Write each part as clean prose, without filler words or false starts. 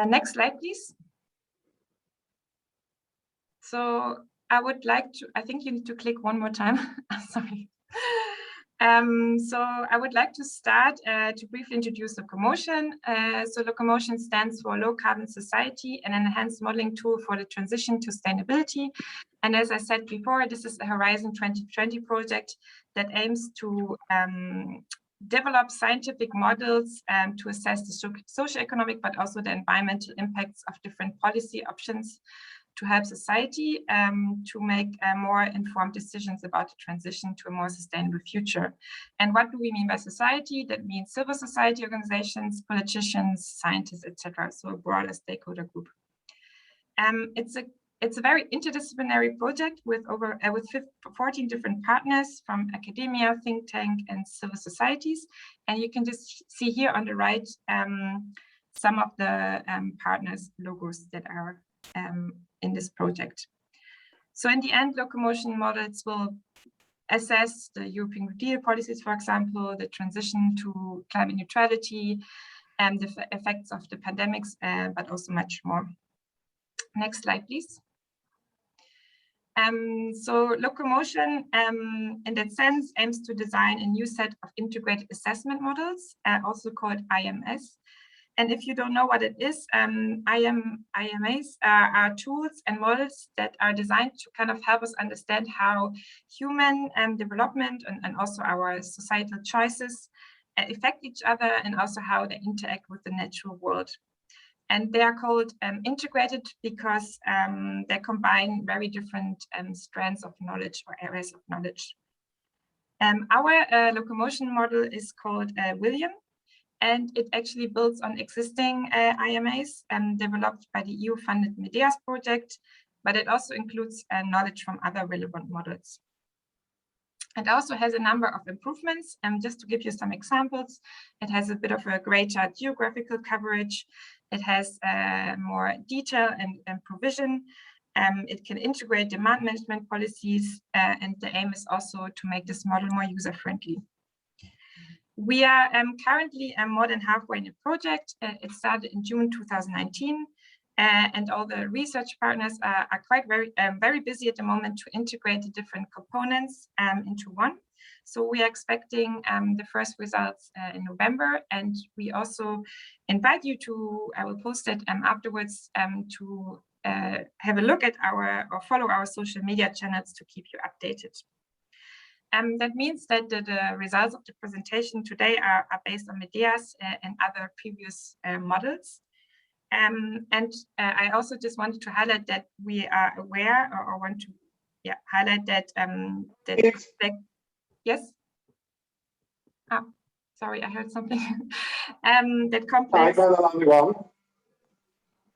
Next slide, please. So I would like to, I think you need to click one more time. Sorry. So I would like to start to briefly introduce LOCOMOTION. So LOCOMOTION stands for Low Carbon Society, an enhanced modeling tool for the transition to sustainability. And as I said before, this is a Horizon 2020 project that aims to develop scientific models to assess the socioeconomic, but also the environmental impacts of different policy options to help society to make more informed decisions about the transition to a more sustainable future. And what do we mean by society? That means civil society organizations, politicians, scientists, etc. So a broader stakeholder group. It's a very interdisciplinary project with 14 different partners from academia, think tank, and civil societies. And you can just see here on the right some of the partners' logos that are in this project. So in the end, LOCOMOTION models will assess the European Green Deal policies, for example, the transition to climate neutrality, and the effects of the pandemics, but also much more. Next slide, please. So LOCOMOTION, in that sense, aims to design a new set of integrated assessment models, also called IMS. And if you don't know what it is, IMAs are tools and models that are designed to kind of help us understand how human development and also our societal choices affect each other, and also how they interact with the natural world. And they are called integrated because they combine very different strands of knowledge or areas of knowledge. Our LOCOMOTION model is called William, and it actually builds on existing IMAs developed by the EU-funded MEDEAS project, but it also includes knowledge from other relevant models. It also has a number of improvements, just to give you some examples. It has a bit of a greater geographical coverage. It has more detail and provision. It can integrate demand management policies, and the aim is also to make this model more user-friendly. We are currently more than halfway in the project. It started in June 2019, and all the research partners are quite very busy at the moment to integrate the different components into one. So we are expecting the first results in November, and we also invite you to, I will post it afterwards, to have a look at or follow our social media channels to keep you updated. That means that the results of the presentation today are based on MEDEAS and other previous models. And I also just wanted to highlight that we are aware, or want to highlight that, yes? Oh, sorry, I heard something. That complex.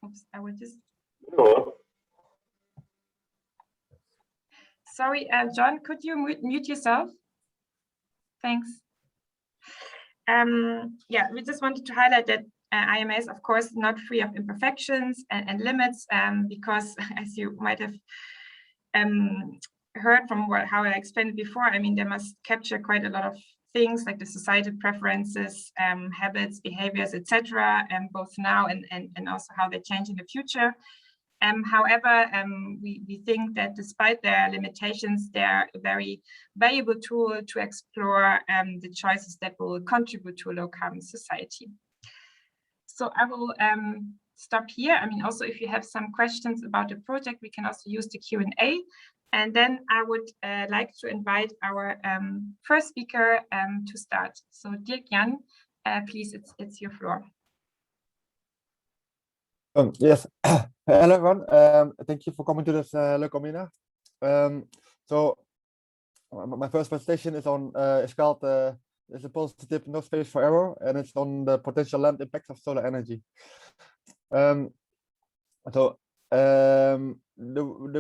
Oops, I will just. No. Sorry, John, could you mute yourself? Thanks. Yeah, we just wanted to highlight that IMA is, of course, not free of imperfections and limits, because as you might have heard from how I explained it before, I mean, they must capture quite a lot of things like the societal preferences, habits, behaviors, etc., both now and also how they change in the future. However, we think that despite their limitations, they're a very valuable tool to explore the choices that will contribute to a low carbon society. So I will stop here. I mean, also, if you have some questions about the project, we can also use the Q&A. And then I would like to invite our first speaker to start. So Dirk-Jan, please, it's your floor. Yes, hello everyone. Thank you for coming to this LOCOMINAR. So my first presentation is on it's called "There's a Positive, No Space for Error," and it's on the potential land impacts of solar energy. The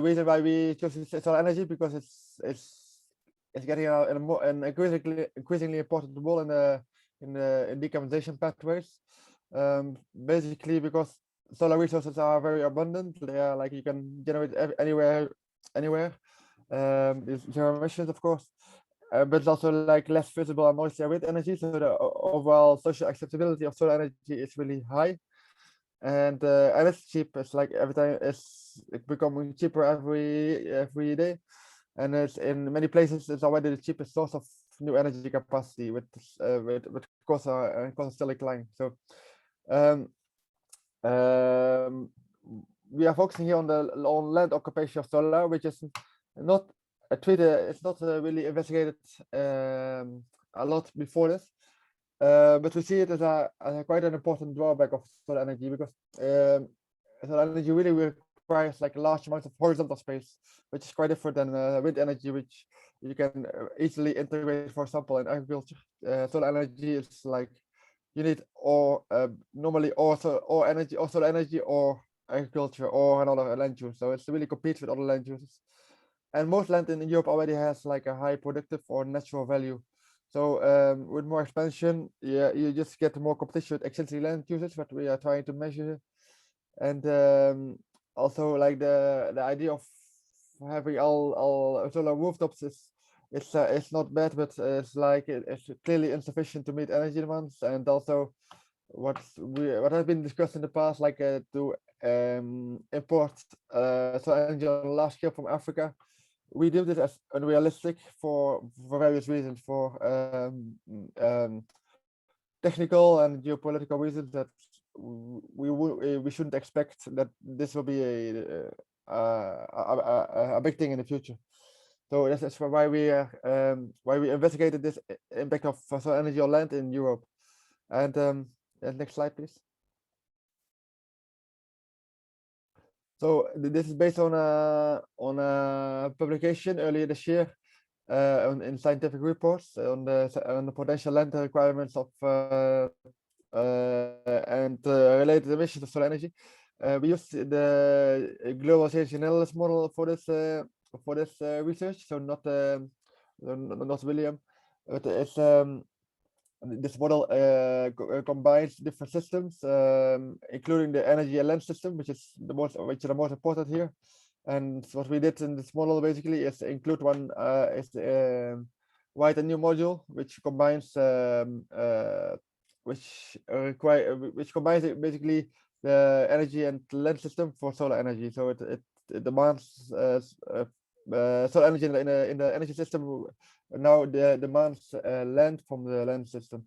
reason why we chose solar energy, because it's getting an increasingly important role in decarbonization pathways. Basically because solar resources are very abundant. They are like, you can generate anywhere. There's zero emissions, of course, but it's also like less visible and noisier with energy. So the overall social acceptability of solar energy is really high. and it's cheap. It's like every time it's becoming cheaper every day, and it's in many places it's already the cheapest source of new energy capacity with costs still declining. So um, um, we are focusing here on the land occupation of solar, which is not it's not really investigated a lot before this. But we see it as a quite an important drawback of solar energy, because solar energy really requires like large amounts of horizontal space, which is quite different than wind energy, which you can easily integrate. For example, in agriculture, solar energy is like you need normally or energy, or solar energy, or agriculture, or another land use. So it's really competes with other land uses. And most land in Europe already has like a high productive or natural value. So with more expansion, yeah, you just get more competition with existing land uses, what we are trying to measure. And also like the idea of having all solar rooftops is it's not bad, but it's like it's clearly insufficient to meet energy demands. And also what has been discussed in the past, like to import solar energy on a large scale from Africa. We do this as unrealistic for various reasons, for technical and geopolitical reasons, that we shouldn't expect that this will be a big thing in the future. So that's why we investigated this impact of solar energy on land in Europe. And next slide, please. So this is based on a publication earlier this year in scientific reports on the potential land requirements of and related emissions of solar energy. We used the Globalization LS model for this research. So not William, but it's this model combines different systems, including the energy and land system, which is the most important here. And what we did in this model basically is include write a new module which combines which combines basically the energy and land system for solar energy. So it demands solar energy in the energy system now demands land from the land system.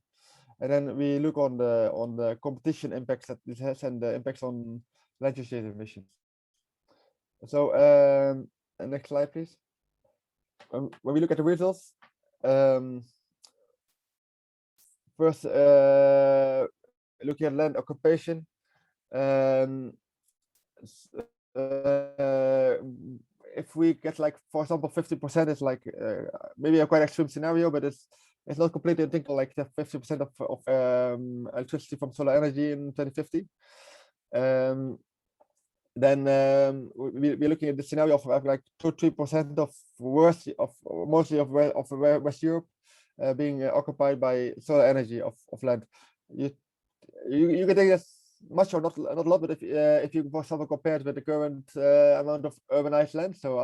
And then we look on the competition impacts that this has and the impacts on land use emissions. So next slide, please. When we look at the results, first looking at land occupation, if we get like, for example, 50% is like maybe a quite extreme scenario, but it's not completely unthinkable, like the 50% of electricity from solar energy in 2050. Then we're looking at the scenario of like 2-3% of mostly of West Europe being occupied by solar energy of land. You can take this much or not a lot, but if you, for example, compare it with the current amount of urbanized land, so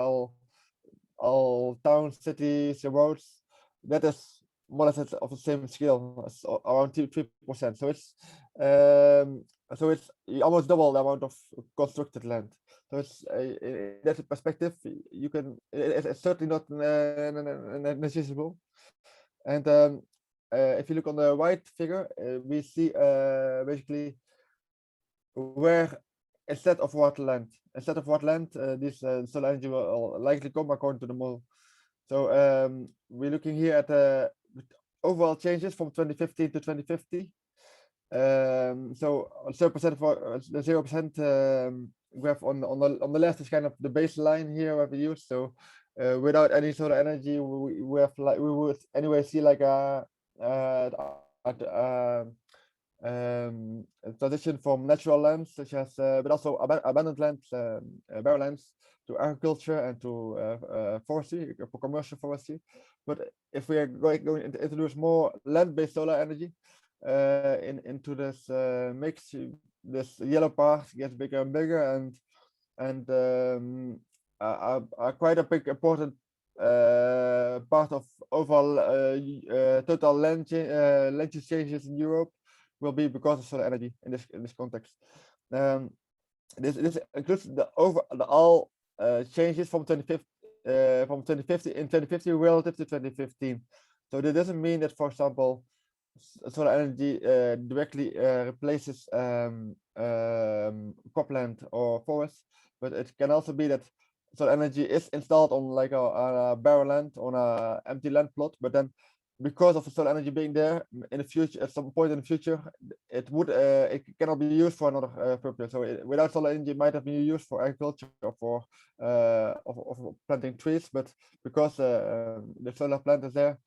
all towns, cities, roads, that is more or less of the same scale, as around 3%. So it's almost double the amount of constructed land. So it's in that perspective, it's certainly not negligible. And if you look on the right figure, we see basically where instead of what land, this solar energy will likely come according to the model. So we're looking here at the overall changes from 2015 to 2050. So 0% for the 0% graph on the left is kind of the baseline here what we use. So without any solar energy, we would anyway see like a transition from natural lands, such as but also abandoned lands, barren lands, to agriculture and to forestry, for commercial forestry. But if we are going to introduce more land-based solar energy into this mix, this yellow part gets bigger and bigger, and are quite a big important part of overall total land use changes in Europe will be because of solar energy in this context. This includes all changes from 2050 in 2050 relative to 2015. So that doesn't mean that, for example, solar energy directly replaces cropland or forest, but it can also be that solar energy is installed on like a barren land, on a empty land plot, but then because of the solar energy being there in the future, at some point in the future, it cannot be used for another purpose. So without solar energy, it might have been used for agriculture or for of planting trees, but because the solar plant is there,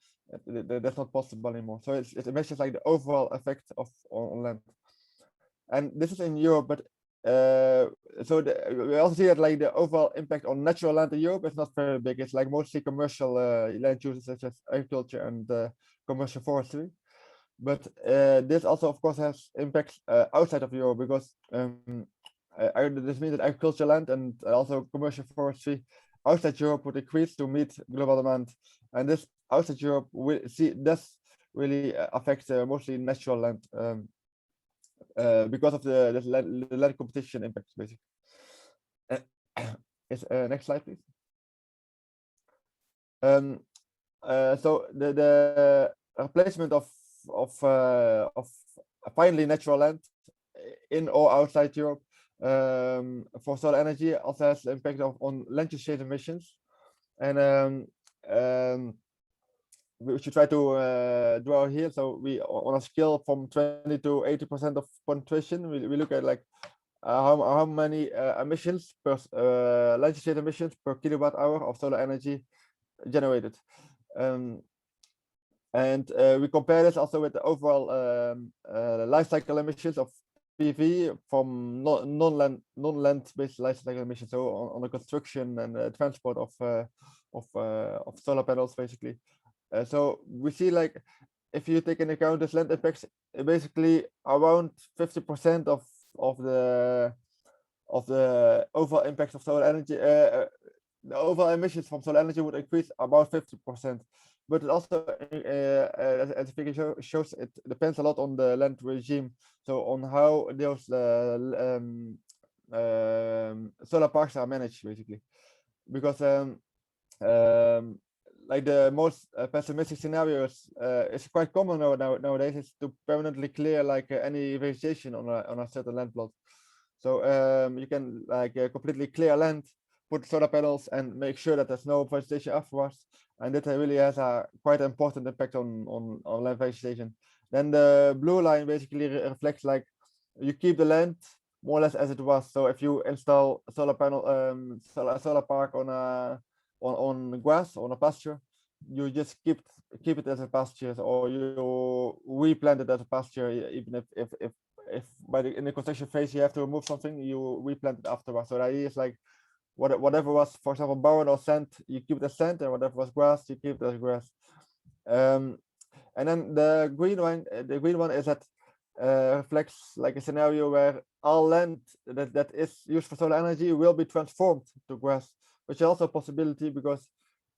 that's not possible anymore. So it measures like the overall effect on land, and this is in Europe, but we also see that like the overall impact on natural land in Europe is not very big. It's like mostly commercial land uses such as agriculture and commercial forestry. But this also, of course, has impacts outside of Europe, because this means that agricultural land and also commercial forestry outside Europe would increase to meet global demand, and this outside Europe does really affect mostly natural land. Because of the land competition impacts, basically. Next slide, please. So the replacement of finally natural land in or outside Europe for solar energy also has the impact on land use change emissions, and we should try to draw here. So we, on a scale from 20 to 80% of penetration, we look at like how many emissions per land use change emissions per kilowatt hour of solar energy generated, and we compare this also with the overall life cycle emissions of PV from non-land-based life cycle emissions, so on the construction and transport of solar panels, basically. So we see, like, if you take into account this land impacts, basically around 50% of the overall impact of solar energy, the overall emissions from solar energy would increase about 50%. But it also, as the figure shows, it depends a lot on the land regime. So on how those solar parks are managed, basically, because like the most pessimistic scenarios is quite common nowadays, is to permanently clear like any vegetation on a certain land plot. So you can like completely clear land, put solar panels, and make sure that there's no vegetation afterwards, and that really has a quite important impact on land vegetation. Then the blue line basically reflects like you keep the land more or less as it was. So if you install a solar panel, solar park on grass, on a pasture, you just keep it as a pasture, or you replant it as a pasture, even if in the construction phase you have to remove something, you replant it afterwards. So the idea is like whatever was, for example, barren or sand, you keep it as sand, and whatever was grass, you keep it as grass. And then the green one is that reflects like a scenario where all land that is used for solar energy will be transformed to grass, which is also a possibility, because,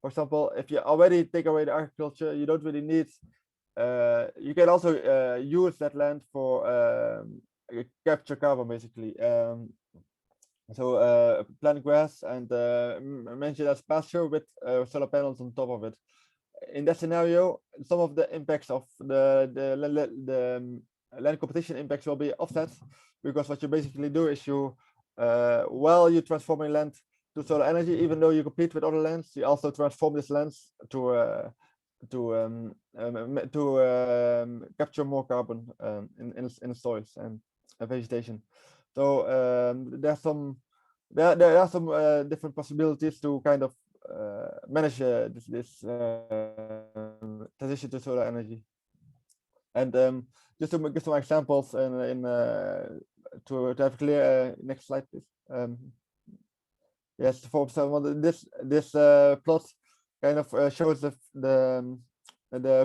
for example, if you already take away the agriculture, you don't really need, you can also use that land for capture carbon, basically. So plant grass and manage it as pasture with solar panels on top of it. In that scenario, some of the impacts of the land competition impacts will be offset, because what you basically do is you, while you're transforming land to solar energy, even though you compete with other lands, you also transform this lands to capture more carbon in the soils and vegetation. So there are some different possibilities to kind of manage this transition to solar energy. And just to give some examples to have clear, next slide, please. Yes, for example, this plot kind of shows the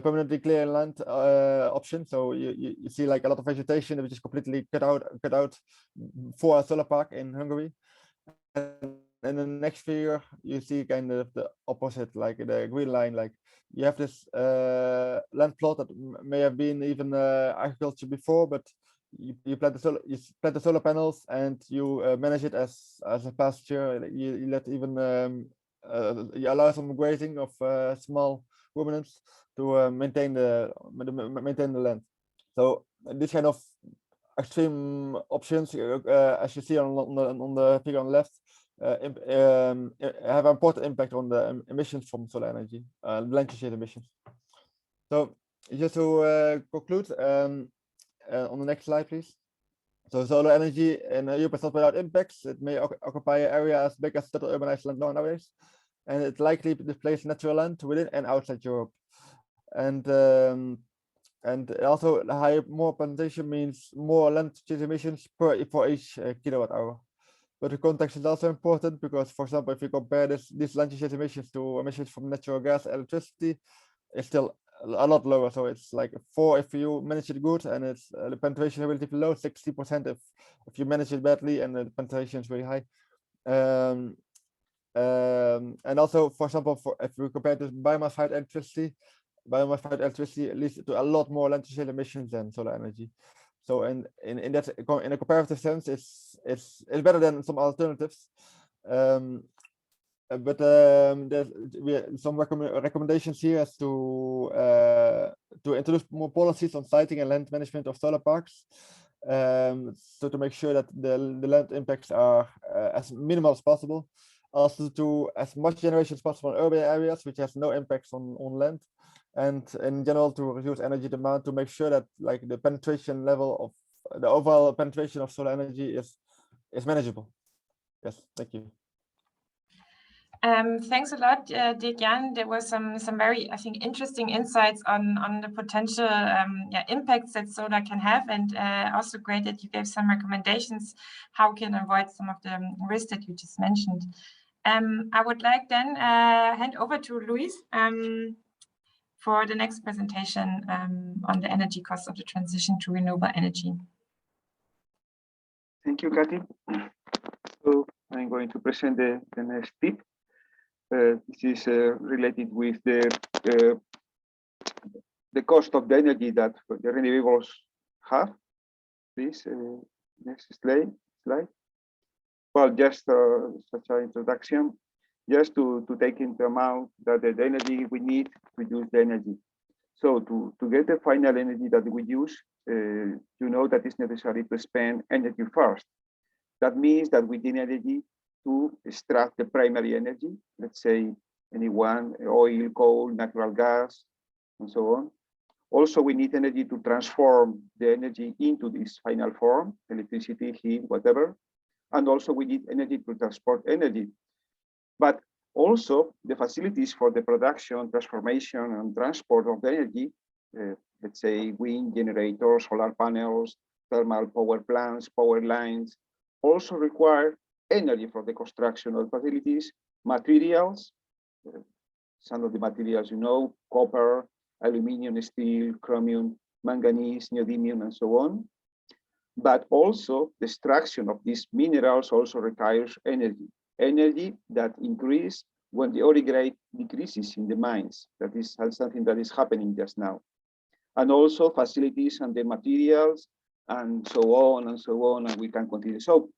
permanently clear land option. So you see like a lot of vegetation which is completely cut out for a solar park in Hungary. And in the next figure, you see kind of the opposite, like the green line. Like you have this land plot that may have been even agriculture before, but you plant the solar panels, and you manage it as a pasture. You let even you allow some grazing of small ruminants to maintain the land. So this kind of extreme options, as you see on the figure on the left, have an important impact on the emissions from solar energy, land use emissions. So just to conclude, on the next slide, please. So solar energy in Europe is not without impacts. It may occupy an area as big as total urbanized land nowadays, and it likely displaces natural land within and outside Europe. And also more penetration means more land use emissions for each kilowatt hour. But the context is also important because, for example, if you compare these land use emissions to emissions from natural gas, electricity, it's still a lot lower. So it's like 4 if you manage it good, and it's the penetration is relatively low, 60% if you manage it badly, and the penetration is very high. And also, for example, if we compare to biomass-fired electricity leads to a lot more land use emissions than solar energy. So in a comparative sense, it's better than some alternatives. But there's some recommendations here as to introduce more policies on siting and land management of solar parks, so to make sure that the land impacts are as minimal as possible. Also, to as much generation as possible in urban areas which has no impacts on land, and in general to reduce energy demand, to make sure that like the penetration level of the overall penetration of solar energy is manageable. Yes, thank you. Thanks a lot, Dejan. There were some very, I think, interesting insights on the potential impacts that solar can have, and also great that you gave some recommendations how we can avoid some of the risks that you just mentioned. I would like then hand over to Luis for the next presentation on the energy costs of the transition to renewable energy. Thank you, Kathy. So I'm going to present the next tip. This is related with the cost of the energy that the renewables have. Please, next slide. Well, just such an introduction, just to take into account that the energy we need to use the energy. So to get the final energy that we use, you know that it's necessary to spend energy first. That means that we need energy to extract the primary energy, let's say anyone, oil, coal, natural gas, and so on. Also, we need energy to transform the energy into this final form, electricity, heat, whatever. And also we need energy to transport energy. But also the facilities for the production, transformation, and transport of the energy, let's say wind generators, solar panels, thermal power plants, power lines, also require energy for the construction of facilities, materials, some of the materials, you know, copper, aluminum, steel, chromium, manganese, neodymium, and so on. But also the extraction of these minerals also requires energy that increases when the ore grade decreases in the mines. That is something that is happening just now. And also facilities and the materials and so on, and we can continue. So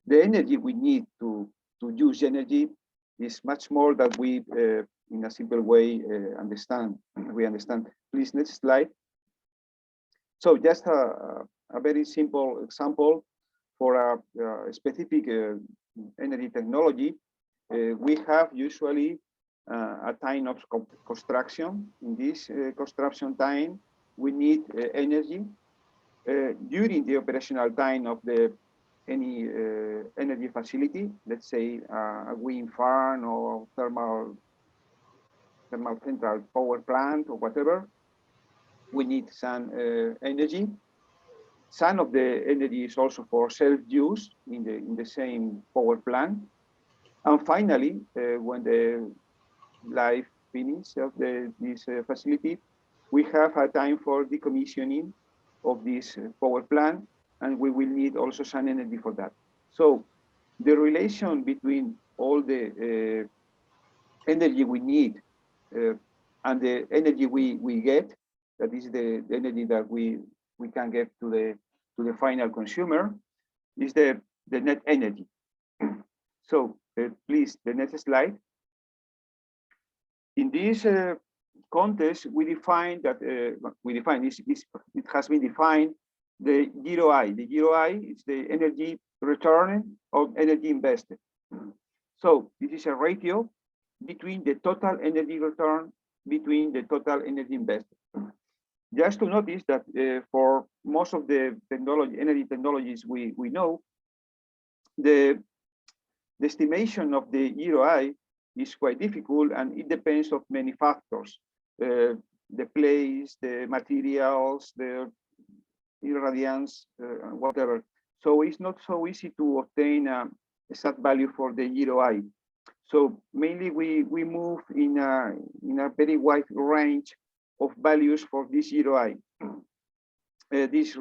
the energy we need to use energy is much more than we, in a simple way, understand. We understand. Please, next slide. So just a very simple example for a specific energy technology. We have usually a time of construction. In this construction time, we need energy during the operational time of any energy facility, let's say a wind farm or thermal central power plant or whatever. We need some energy. Some of the energy is also for self-use in the same power plant. And finally, when the life finish of this facility, we have a time for decommissioning of this power plant, and we will need also some energy for that. So the relation between all the energy we need and the energy we get, that is the energy that we can get to to the final consumer is the net energy. So please, the next slide. In this context, we define that it has been defined the GROI. The GROI is the energy return of energy invested. So this is a ratio between the total energy return between the total energy invested. Just to notice that for most of the energy technologies we know, the estimation of the GROI is quite difficult, and it depends on many factors: the place, the materials, the irradiance, whatever. So it's not so easy to obtain a exact value for the GROI. So mainly we move in a very wide range of values for this GROI. This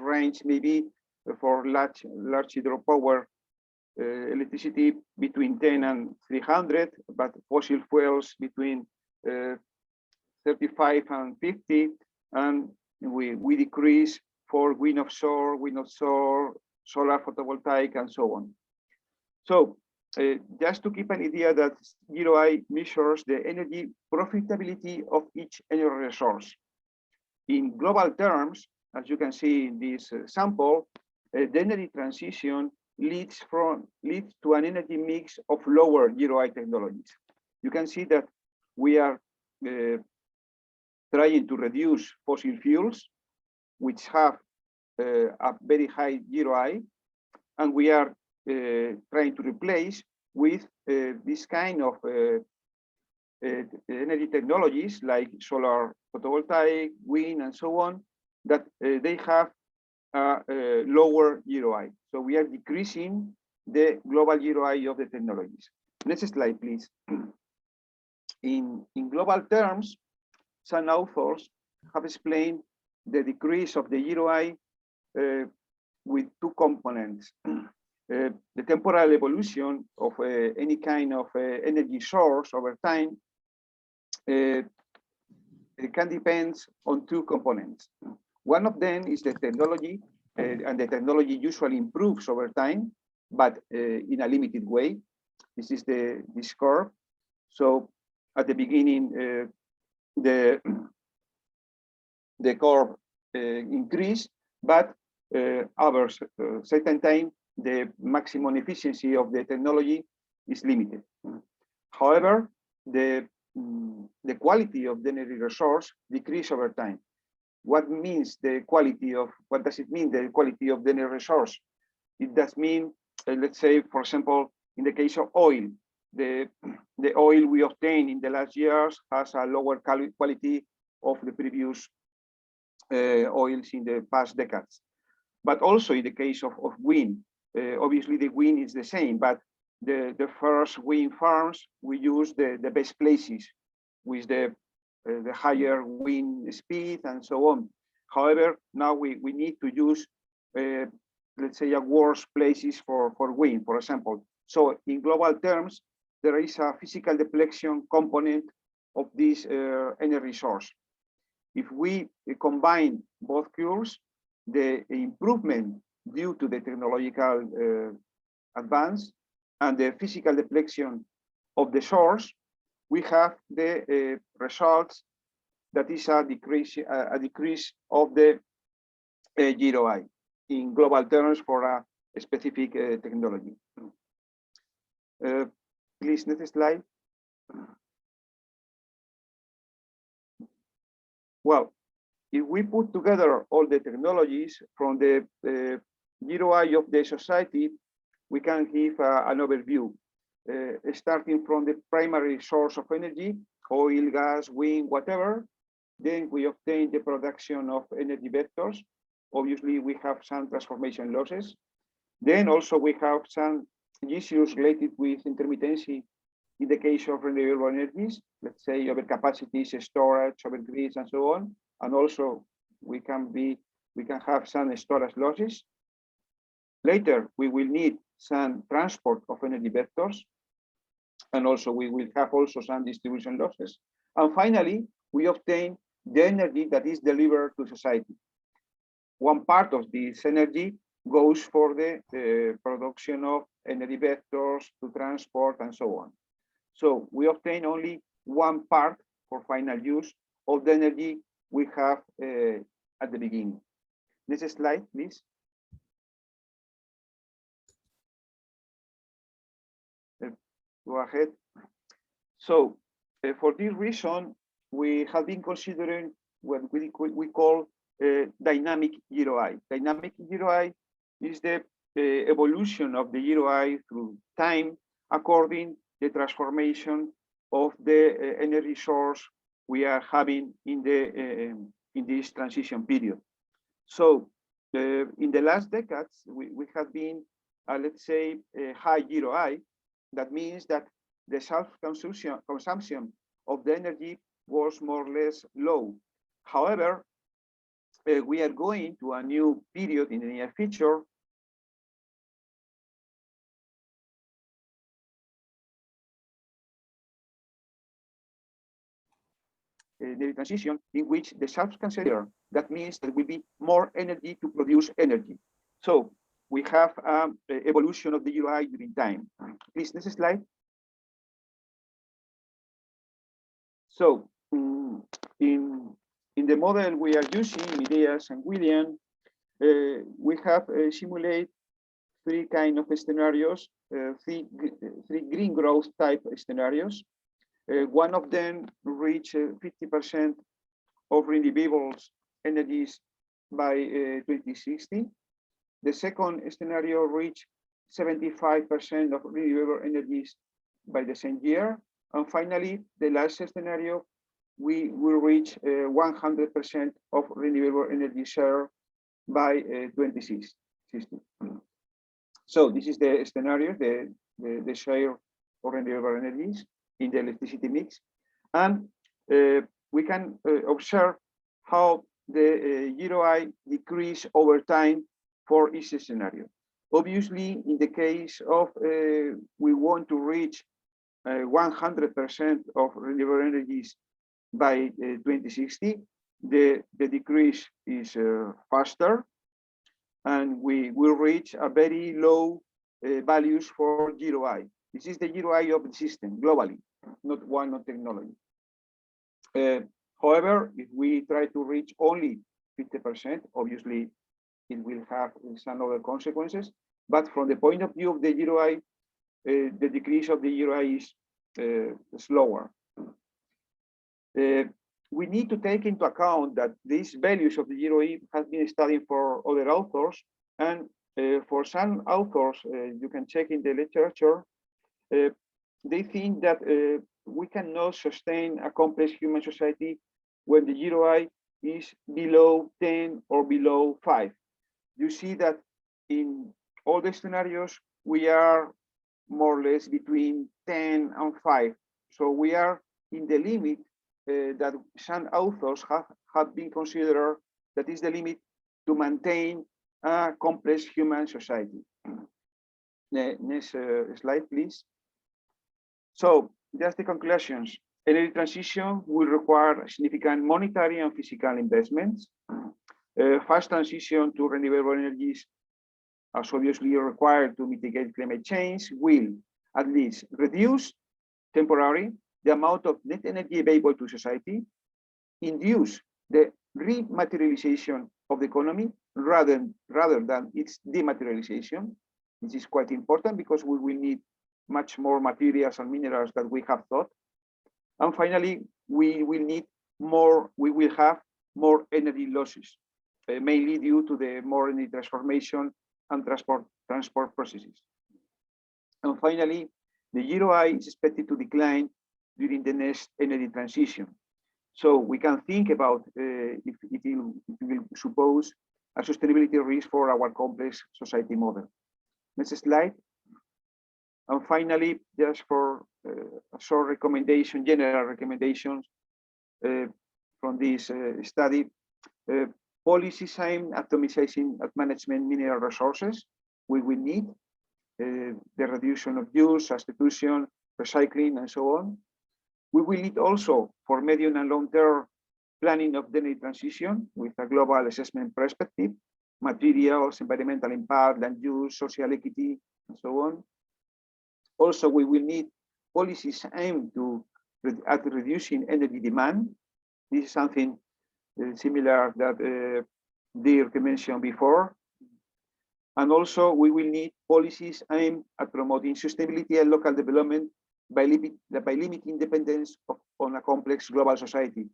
range may be for large hydropower electricity between 10 and 300, but fossil fuels between 35 and 50, and we decrease for wind offshore, solar photovoltaic, and so on. So just to keep an idea that GROI measures the energy profitability of each energy resource. In global terms, as you can see in this sample, the energy transition leads to an energy mix of lower GROI technologies. You can see that we are trying to reduce fossil fuels, which have a very high GROI, and we are trying to replace with this kind of energy technologies like solar photovoltaic, wind, and so on, that they have a lower GROI. So we are decreasing the global GROI of the technologies. Next slide, please. In global terms, some authors have explained the decrease of the GROI with two components. The temporal evolution of any kind of energy source over time it can depend on two components. One of them is the technology, and the technology usually improves over time, but in a limited way. This is this curve. So at the beginning, the curve increased, but over a certain time, the maximum efficiency of the technology is limited. However, the quality of the energy resource decreases over time. What does it mean, the quality of the energy resource? It does mean, let's say, for example, in the case of oil, the oil we obtained in the last years has a lower quality of the previous oils in the past decades. But also in the case of wind, obviously the wind is the same, but the first wind farms, we use the best places with the higher wind speed and so on. However, now we need to use, let's say, a worse places for wind, for example. So in global terms, there is a physical depletion component of this energy source. If we combine both curves, the improvement due to the technological advance and the physical depletion of the source, we have the results that is a decrease of the GROI in global terms for a specific technology. Please, next slide. Well, if we put together all the technologies from the GROI of the society, we can give an overview, starting from the primary source of energy, oil, gas, wind, whatever. Then we obtain the production of energy vectors. Obviously, we have some transformation losses. Then also we have some issues related with intermittency in the case of renewable energies, let's say overcapacities, storage, overgrids, and so on. And also we can have some storage losses. Later, we will need some transport of energy vectors, and also we will have also some distribution losses. And finally, we obtain the energy that is delivered to society. one part of this energy goes for the production of energy vectors to transport and so on. So we obtain only one part for final use of the energy we have at the beginning. Next slide, please. Go ahead. So for this reason, we have been considering what we call dynamic GROI. Dynamic GROI is the evolution of the GROI through time according the transformation of the energy source we are having in this transition period. So in the last decades, we have been, let's say, high GROI. That means that the self-consumption of the energy was more or less low. However, we are going to a new period in the near future the transition in which the self-consumption, that means there will be more energy to produce energy. So we have evolution of the GROI during time. Please, next slide. So in the model we are using, Mireas and William, we have simulate three kind of scenarios, three green growth type scenarios. One of them reach 50% of renewables energies by 2060. The second scenario reach 75% of renewable energies by the same year. And finally, the last scenario, we will reach 100% of renewable energy share by 2060. So this is the scenario, the share of renewable energies in the electricity mix. And we can observe how the GROI decrease over time for each scenario. Obviously, in the case of we want to reach 100% of renewable energies by 2060, the decrease is faster, and we will reach a very low values for GROI. This is the GROI of the system globally, not one technology. However, if we try to reach only 50%, obviously it will have some other consequences. But from the point of view of the GROI, the decrease of the GROI is slower. We need to take into account that these values of the GROI have been studied for other authors, and for some authors, you can check in the literature, they think that we cannot sustain a complex human society when the GROI is below 10 or below 5. You see that in all the scenarios, we are more or less between 10 and 5. So we are in the limit that some authors have been considered that is the limit to maintain a complex human society. Next slide, please. So just the conclusions. Energy transition will require significant monetary and physical investments. Fast transition to renewable energies, as obviously required to mitigate climate change, will at least reduce temporarily the amount of net energy available to society, induce the rematerialization of the economy rather than its dematerialization. This is quite important because we will need much more materials and minerals than we have thought. And finally, we will have more energy losses, mainly due to the more energy transformation and transport processes. And finally, the GROI is expected to decline during the next energy transition. So we can think about if it will suppose a sustainability risk for our complex society model. Next slide. And finally, just for a short recommendation, general recommendations from this study, policies aimed at optimizing at management mineral resources. We will need the reduction of use, substitution, recycling, and so on. We will need also for medium and long-term planning of the energy transition with a global assessment perspective. materials, environmental impact, land use, social equity, and so on. Also, we will need policies aimed at reducing energy demand. This is something similar that Dirk mentioned before. And also, we will need policies aimed at promoting sustainability and local development by limiting dependence on a complex global society.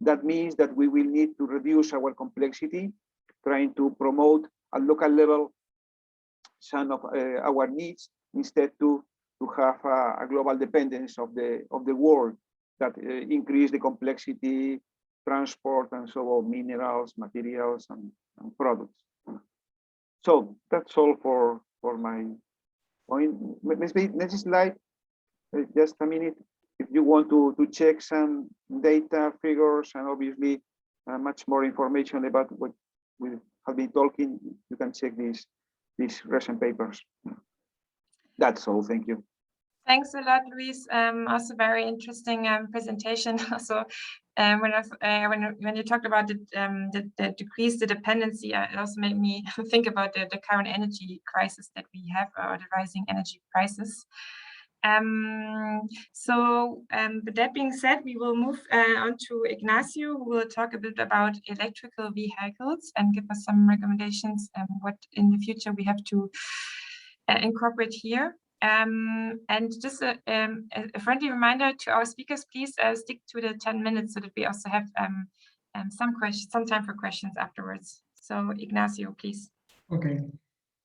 That means that we will need to reduce our complexity, trying to promote at local level some of our needs instead to have a global dependence of the world that increase the complexity, transport, and so on, minerals, materials, and products. So that's all for my point. Next slide, just a minute. If you want to check some data, figures, and obviously much more information about what we have been talking, you can check these recent papers. That's all. Thank you. Thanks a lot, Luis. Also very interesting presentation. Also, when you talked about the decrease the dependency, it also made me think about the current energy crisis that we have, or the rising energy prices. With that being said, we will move on to Ignacio, who will talk a bit about electrical vehicles and give us some recommendations and what in the future we have to incorporate here. And just a friendly reminder to our speakers, please stick to the 10 minutes so that we also have some time for questions afterwards. So Ignacio, please. Okay,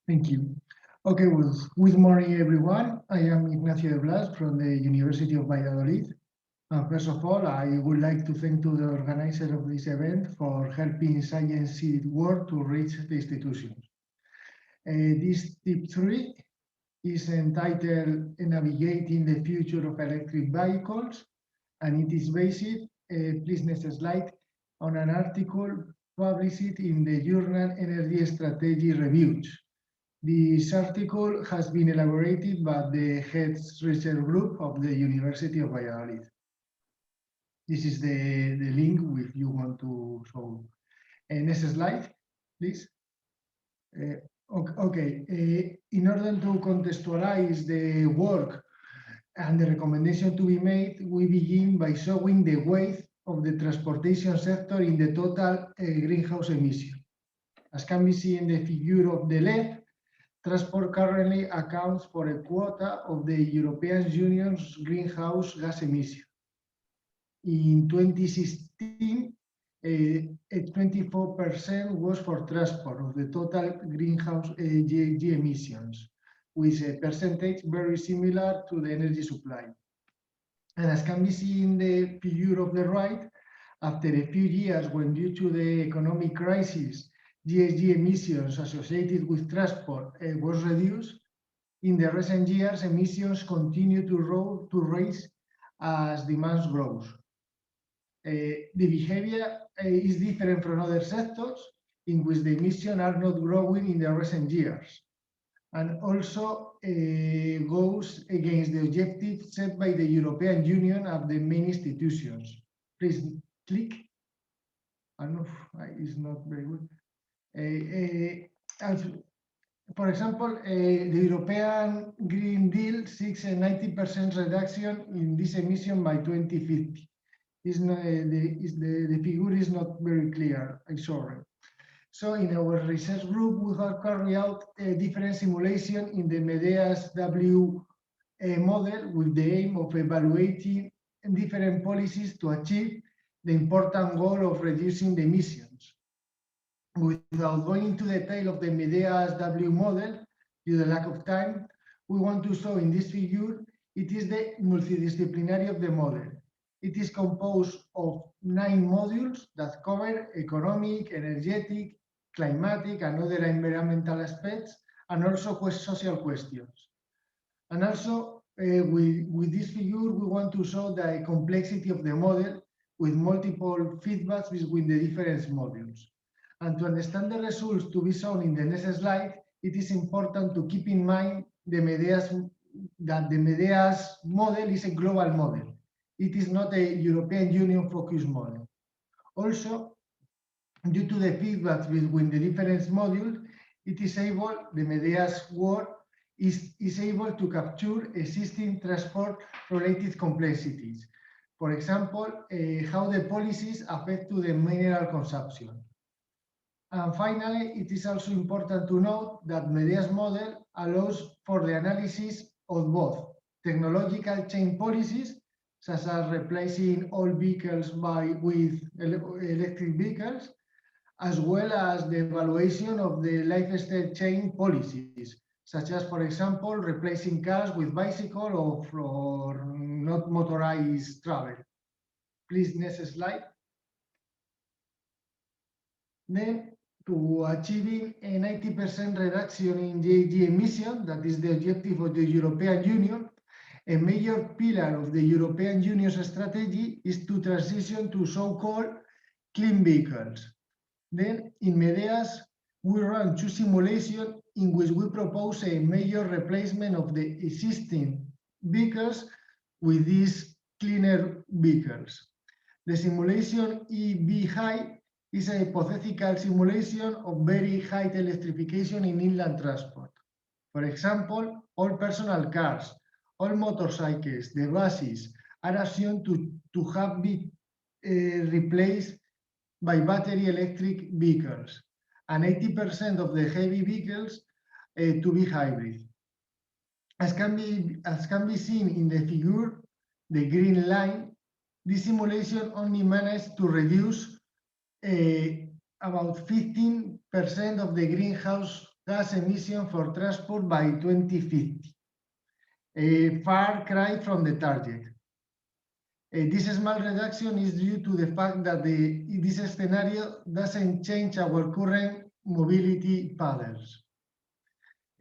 thank you. Okay, well, good morning, everyone. I am Ignacio de Blas from the University of Valladolid. First of all, I would like to thank to the organizer of this event for helping Science work to reach the institution. This tip 3 is entitled Navigating the Future of Electric Vehicles, and it is based, please next slide, on an article published in the journal Energy Strategy Reviews. This article has been elaborated by the Heads Research Group of the University of Valladolid. This is the link if you want to show. Next slide, please. Okay, in order to contextualize the work and the recommendation to be made, we begin by showing the weight of the transportation sector in the total greenhouse emission. As can be seen in the figure of the left, transport currently accounts for a quota of the European Union's greenhouse gas emission. In 2016, 24% was for transport of the total greenhouse gas emissions, with a percentage very similar to the energy supply. And as can be seen in the figure of the right, after a few years when due to the economic crisis, GHG emissions associated with transport was reduced, in the recent years emissions continue to rise as demand grows. The behavior is different from other sectors in which the emissions are not growing in the recent years, and also goes against the objectives set by the European Union and the main institutions. Please click. I don't know, it's not very good. For example, the European Green Deal seeks a 90% reduction in this emission by 2050. The figure is not very clear, I'm sorry. So in our research group, we have carried out a different simulation in the MEDEAS W model with the aim of evaluating different policies to achieve the important goal of reducing the emissions. Without going into the detail of the MEDEAS W model, due to the lack of time, we want to show in this figure, it is the multidisciplinary of the model. It is composed of 9 modules that cover economic, energetic, climatic, and other environmental aspects, and also social questions. And also, with this figure, we want to show the complexity of the model with multiple feedbacks between the different modules. And to understand the results to be shown in the next slide, it is important to keep in mind that the MEDEAS model is a global model. It is not a European Union focused model. Also, due to the feedback between the different modules, it is able, the Medea's work is able to capture existing transport-related complexities. For example, how the policies affect to the mineral consumption. And finally, it is also important to note that Medea's model allows for the analysis of both technological change policies, such as replacing all vehicles with electric vehicles, as well as the evaluation of the lifestyle change policies, such as, for example, replacing cars with bicycle or not motorized travel. Please, next slide. Then, to achieving a 90% reduction in GHG emission, that is the objective of the European Union, a major pillar of the European Union's strategy is to transition to so-called clean vehicles. Then, in Medea's, we run two simulations in which we propose a major replacement of the existing vehicles with these cleaner vehicles. The simulation EV High is a hypothetical simulation of very high electrification in inland transport. For example, all personal cars, all motorcycles, the buses are assumed to have been replaced by battery electric vehicles, and 80% of the heavy vehicles to be hybrid. As can be seen in the figure, the green line, this simulation only managed to reduce about 15% of the greenhouse gas emission for transport by 2050, a far cry from the target. This small reduction is due to the fact that this scenario doesn't change our current mobility patterns.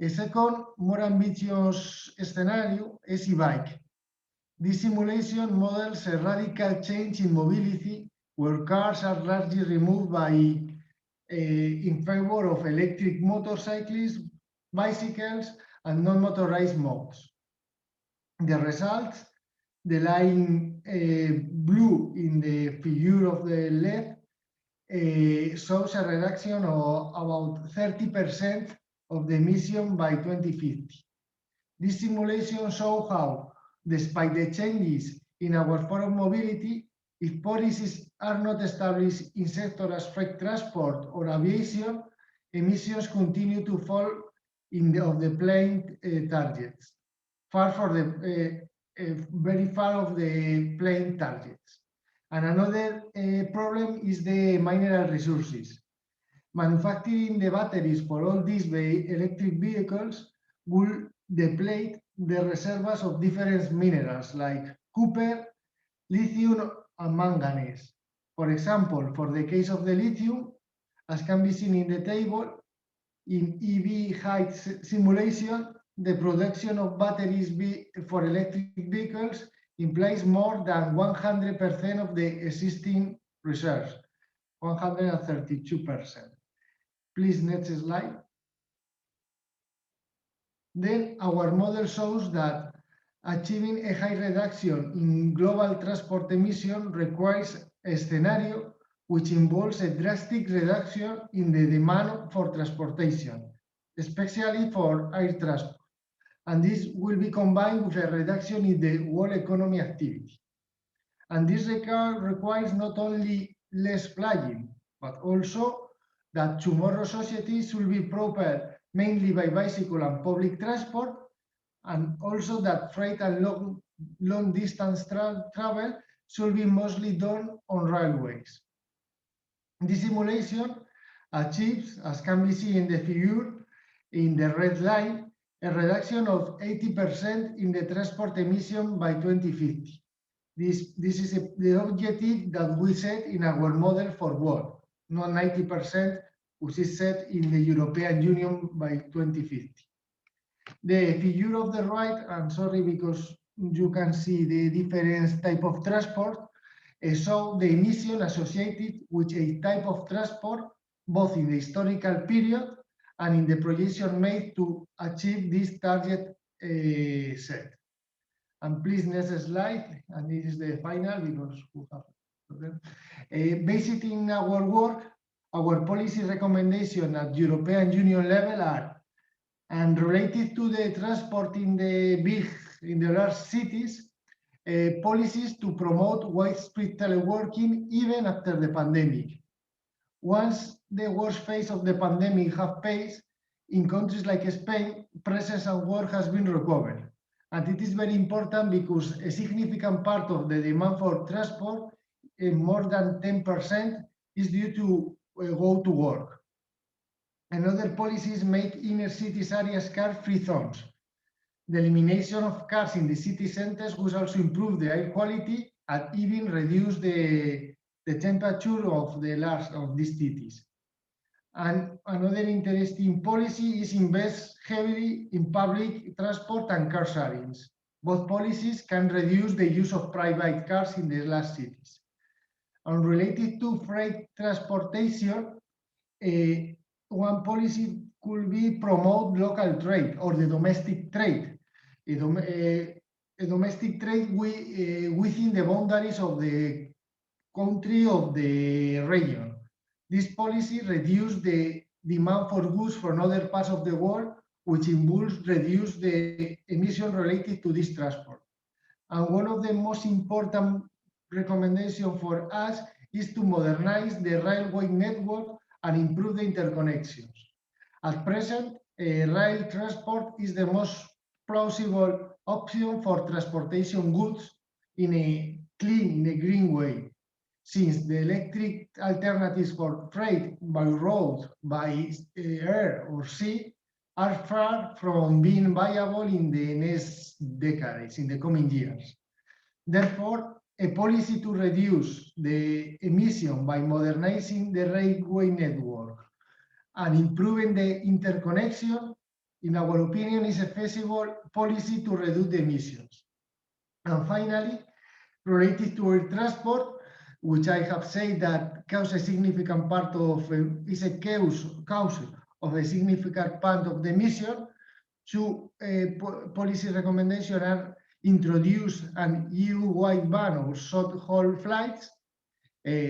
A second, more ambitious scenario is e-bike. This simulation models a radical change in mobility where cars are largely removed in favor of electric motorcycles, bicycles, and non-motorized modes. The results, the line blue in the figure of the left, shows a reduction of about 30% of the emission by 2050. This simulation shows how, despite the changes in our form of mobility, if policies are not established in sectors as freight transport or aviation, emissions continue to fall of the planned targets, very far of the planned targets. And another problem is the mineral resources. Manufacturing the batteries for all these electric vehicles will deplete the reserves of different minerals like copper, lithium, and manganese. For example, for the case of the lithium, as can be seen in the table, in EV height simulation, the production of batteries for electric vehicles implies more than 100% of the existing reserves, 132%. Please, next slide. Then our model shows that achieving a high reduction in global transport emission requires a scenario which involves a drastic reduction in the demand for transportation, especially for air transport. And this will be combined with a reduction in the world economy activity. And this requires not only less flying, but also that tomorrow's society should be propelled mainly by bicycle and public transport, and also that freight and long distance travel should be mostly done on railways. This simulation achieves, as can be seen in the figure, in the red line, a reduction of 80% in the transport emission by 2050. This is the objective that we set in our model for world, not 90%, which is set in the European Union by 2050. The figure of the right, I'm sorry because you can see the different type of transport, show the emission associated with a type of transport, both in the historical period and in the projection made to achieve this target set. And please, next slide, and this is the final because we have them. Based in our work, Our policy recommendation at European Union level are, and related to the transport in the large cities, policies to promote widespread teleworking even after the pandemic. Once the worst phase of the pandemic have passed, in countries like Spain, presence and work has been recovered. And it is very important because a significant part of the demand for transport, more than 10%, is due to go to work. Another policies make inner cities areas car-free zones. The elimination of cars in the city centers will also improve the air quality and even reduce the temperature of these cities. And another interesting policy is invest heavily in public transport and car sharings. Both policies can reduce the use of private cars in the large cities. And related to freight transportation, one policy could be promote local trade or the domestic trade. A domestic trade within the boundaries of the country of the region. This policy reduces the demand for goods from other parts of the world, which involves reduce the emission related to this transport. And one of the most important recommendations for us is to modernize the railway network and improve the interconnections. At present, rail transport is the most plausible option for transportation goods in a clean, in a green way, since the electric alternatives for freight by road, by air or sea are far from being viable in the next decades, in the coming years. Therefore, a policy to reduce the emission by modernizing the railway network and improving the interconnection, in our opinion, is a feasible policy to reduce the emissions. And finally, related to air transport, which I have said that cause a significant part of, is a cause of a significant part of the emission, two policy recommendations are introduce an EU-wide ban on short-haul flights.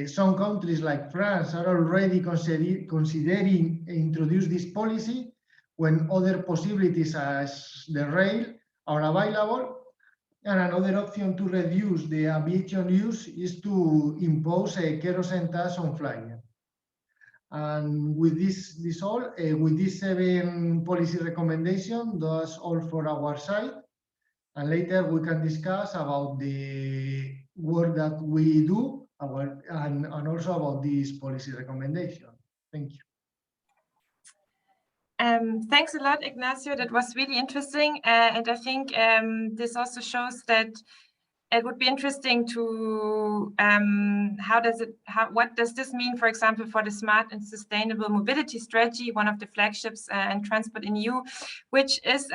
Some countries like France are already considering introduce this policy when other possibilities as the rail are available. And another option to reduce the aviation use is to impose a kerosene tax on flying. And with this with these 7 policy recommendations, that's all for our side. And later we can discuss about the work that we do and also about this policy recommendation. Thank you. Thanks a lot, Ignacio. That was really interesting. And I think this also shows that it would be interesting to what does this mean, for example, for the smart and sustainable mobility strategy, one of the flagships in transport in EU, which is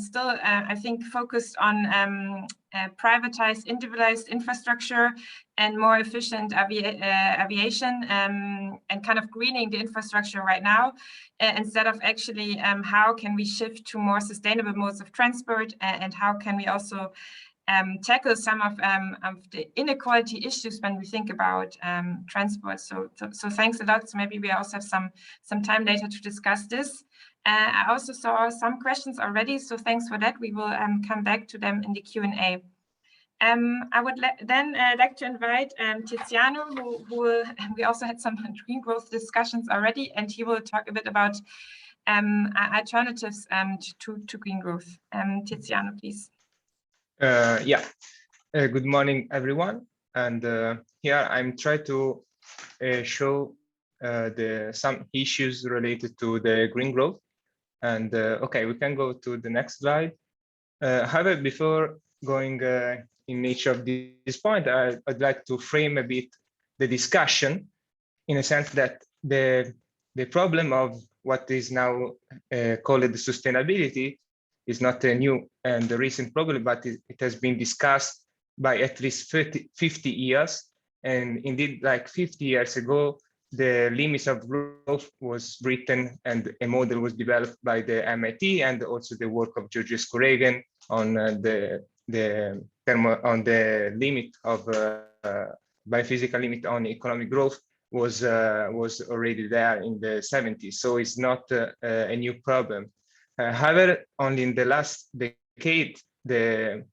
still, I think, focused on privatized, individualized infrastructure and more efficient aviation and kind of greening the infrastructure right now, instead of actually how can we shift to more sustainable modes of transport and how can we also tackle some of the inequality issues when we think about transport. So thanks a lot. So maybe we also have some time later to discuss this. I also saw some questions already, so thanks for that. We will come back to them in the Q&A. I would then like to invite Tiziano, who we also had some green growth discussions already, and he will talk a bit about alternatives to green growth. Tiziano, please. Good morning, everyone. And here I'm trying to show some issues related to the green growth. And okay, we can go to the next slide. However, before going in each of these points, I'd like to frame a bit the discussion in a sense that the problem of what is now called the sustainability is not a new and a recent problem, but it has been discussed by at least 50 years. And indeed, like 50 years ago, the limits of growth was written and a model was developed by the MIT and also the work of Georges Reagan on the limit of biophysical limit on economic growth was already there in the 70s, so it's not a new problem. However, only in the last decade, the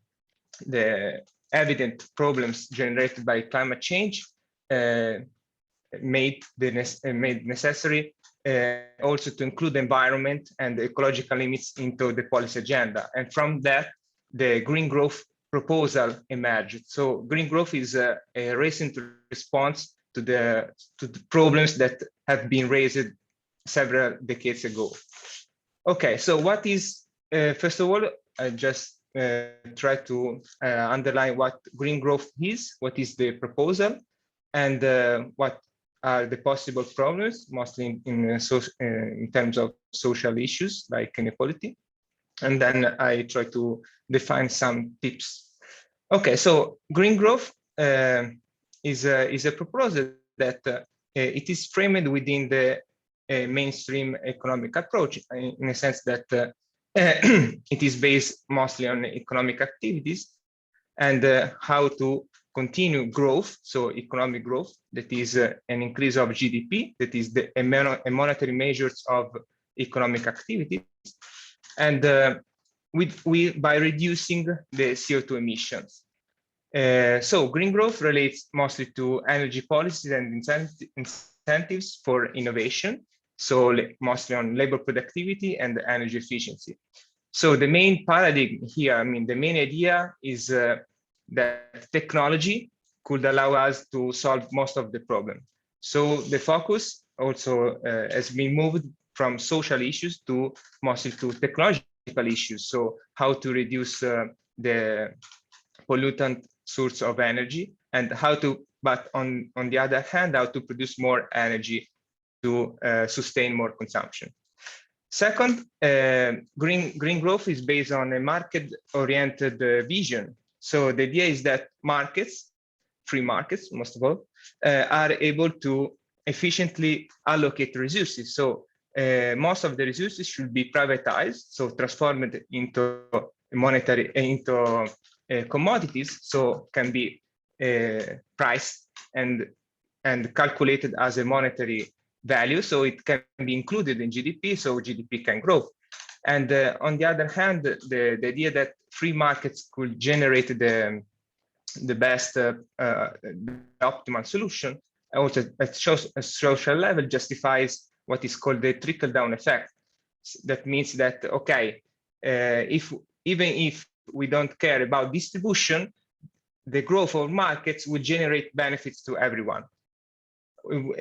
evident problems generated by climate change made necessary also to include the environment and the ecological limits into the policy agenda. And from that, the green growth proposal emerged. So green growth is a recent response to the problems that have been raised several decades ago. Okay, so what is, first of all, I just try to underline what green growth is, what is the proposal, and what are the possible problems, mostly in terms of social issues like inequality. And then I try to define some tips. Okay, so green growth is a proposal that it is framed within the mainstream economic approach, in a sense that it is based mostly on economic activities and how to continue growth, so economic growth, that is an increase of GDP, that is a monetary measures of economic activity, and by reducing the CO2 emissions. So green growth relates mostly to energy policies and incentives for innovation, so mostly on labor productivity and energy efficiency. So the main paradigm here, I mean, the main idea is that technology could allow us to solve most of the problem. So the focus also has been moved from social issues to mostly to technological issues. So how to reduce the pollutant source of energy, and how to, but on the other hand, how to produce more energy to sustain more consumption. Second, green growth is based on a market-oriented vision. So the idea is that markets, free markets, most of all, are able to efficiently allocate resources. So most of the resources should be privatized, so transformed into monetary, into commodities, so can be priced and calculated as a monetary value, so it can be included in GDP, so GDP can grow. And on the other hand, the idea that free markets could generate the best, the optimal solution, also at a social level, justifies what is called the trickle-down effect. That means that, okay, even if we don't care about distribution, the growth of markets will generate benefits to everyone.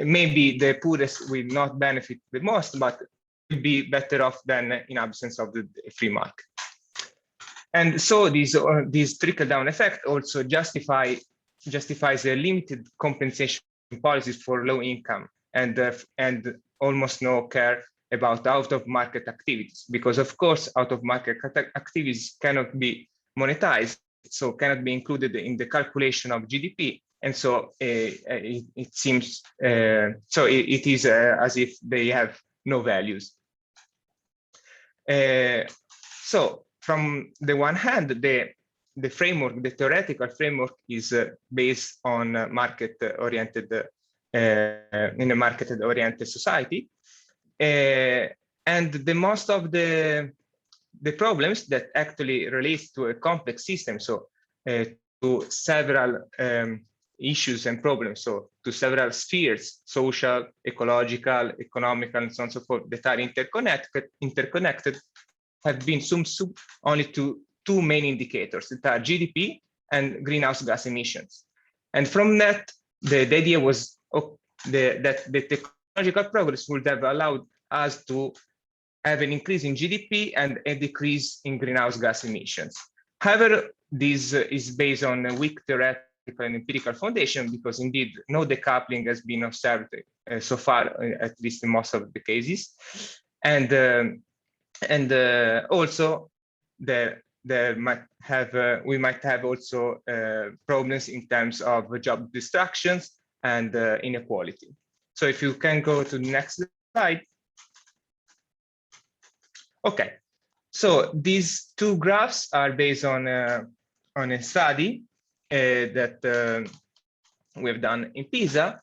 Maybe the poorest will not benefit the most, but will be better off than in absence of the free market. And so this trickle-down effect also justifies a limited compensation policies for low income and almost no care about out-of-market activities, because of course out-of-market activities cannot be monetized, so cannot be included in the calculation of GDP. And so it seems, so it is as if they have no values. So from the one hand, the framework, the theoretical framework is based on market-oriented, in a market-oriented society. And the most of the problems that actually relates to a complex system, so to several issues and problems, so to several spheres, social, ecological, economical, and so on and so forth, that are interconnected, have been summed only to two main indicators, that are GDP and greenhouse gas emissions. And from that, the idea was that the technological progress would have allowed us to have an increase in GDP and a decrease in greenhouse gas emissions. However, this is based on a weak theoretical and empirical foundation, because indeed no decoupling has been observed so far, at least in most of the cases. And also we might have also problems in terms of job destructions and inequality. So if you can go to the next slide. Okay, so these two graphs are based on a study that we have done in Pisa,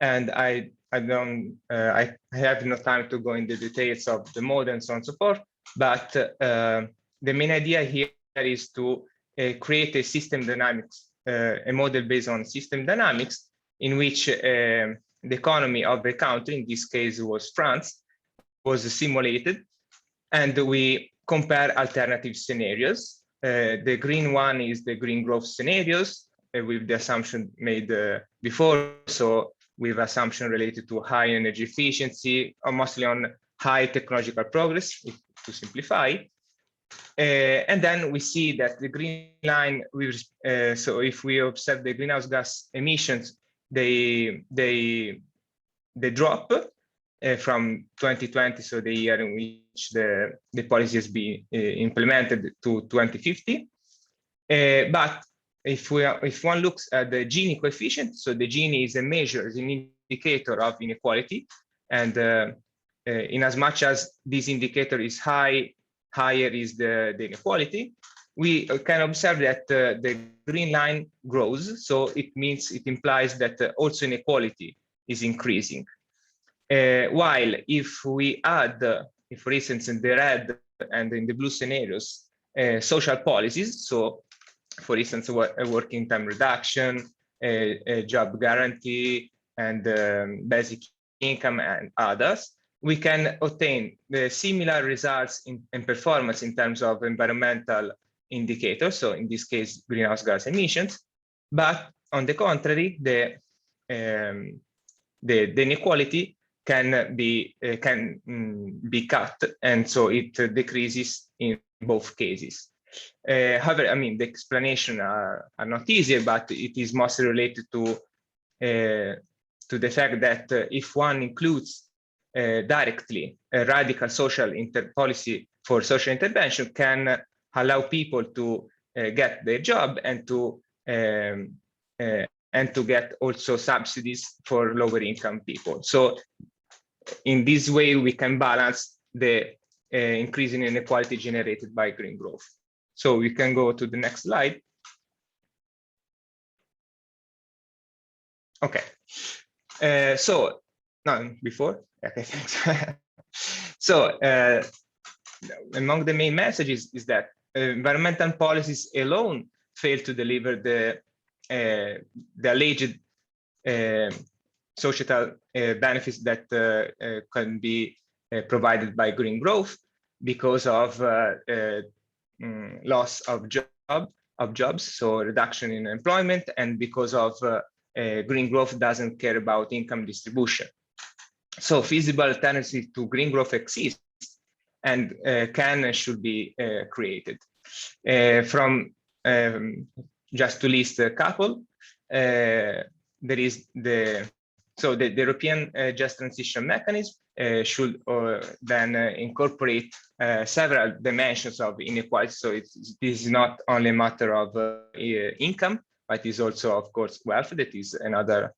And I have no time to go into the details of the model and so on and so forth, but the main idea here is to create a system dynamics, a model based on system dynamics, in which the economy of a country, in this case was France, was simulated, and we compare alternative scenarios. The green one is the green growth scenarios with the assumption made before. So with assumption related to high energy efficiency, or mostly on high technological progress, to simplify. And then we see that the green line, so if we observe the greenhouse gas emissions, they drop from 2020, so the year in which the policy has been implemented, to 2050. But if one looks at the Gini coefficient, so the Gini is a measure, is an indicator of inequality, and in as much as this indicator is higher is the inequality, we can observe that the green line grows. So it implies that also inequality is increasing. While if we add, for instance, in the red and in the blue scenarios, social policies, so for instance, a working time reduction, a job guarantee, and basic income and others, we can obtain the similar results in performance in terms of environmental indicators, so in this case, greenhouse gas emissions. But on the contrary, the inequality can be cut, and so it decreases in both cases. However, I mean, the explanation are not easier, but it is mostly related to the fact that if one includes directly a radical social policy for social intervention, can allow people to get their job and to get also subsidies for lower income people. So in this way, we can balance the increasing inequality generated by green growth. So we can go to the next slide. Okay. So, no, before? Okay, thanks. So among the main messages is that environmental policies alone fail to deliver the alleged societal benefits that can be provided by green growth, because of loss of jobs, so reduction in employment, and because of green growth doesn't care about income distribution. So feasible alternatives to green growth exist and can and should be created. From just to list a couple, there is the European Just Transition Mechanism should then incorporate several dimensions of inequality. So this is not only a matter of income, but is also, of course, wealth. That is another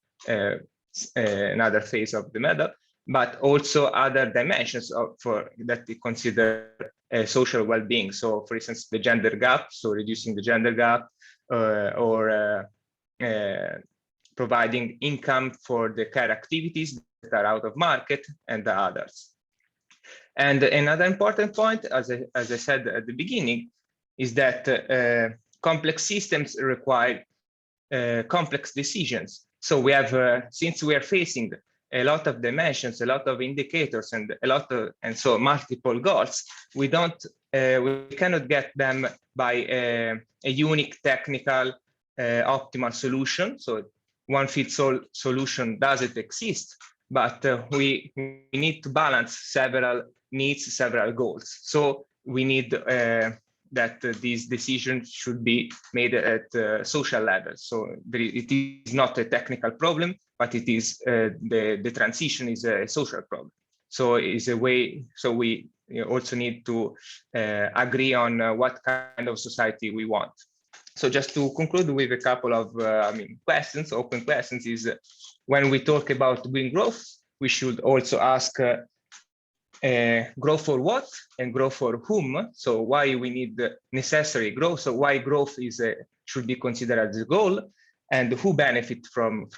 phase of the medal, but also other dimensions that we consider social well-being. So, for instance, the gender gap, so reducing the gender gap, or providing income for the care activities that are out of market, and the others. And another important point, as I said at the beginning, is that complex systems require complex decisions. So we have, since we are facing a lot of dimensions, a lot of indicators, and so multiple goals, we cannot get them by a unique technical optimal solution. So one fits all solution doesn't exist, but we need to balance several needs, several goals. So we need that these decisions should be made at social level. So it is not a technical problem, but it is the transition is a social problem. So it's a way. So we also need to agree on what kind of society we want. So just to conclude with a couple of questions, open questions, is when we talk about green growth, we should also ask growth for what and growth for whom. So why we need necessary growth. So why growth should be considered as a goal, and who benefit from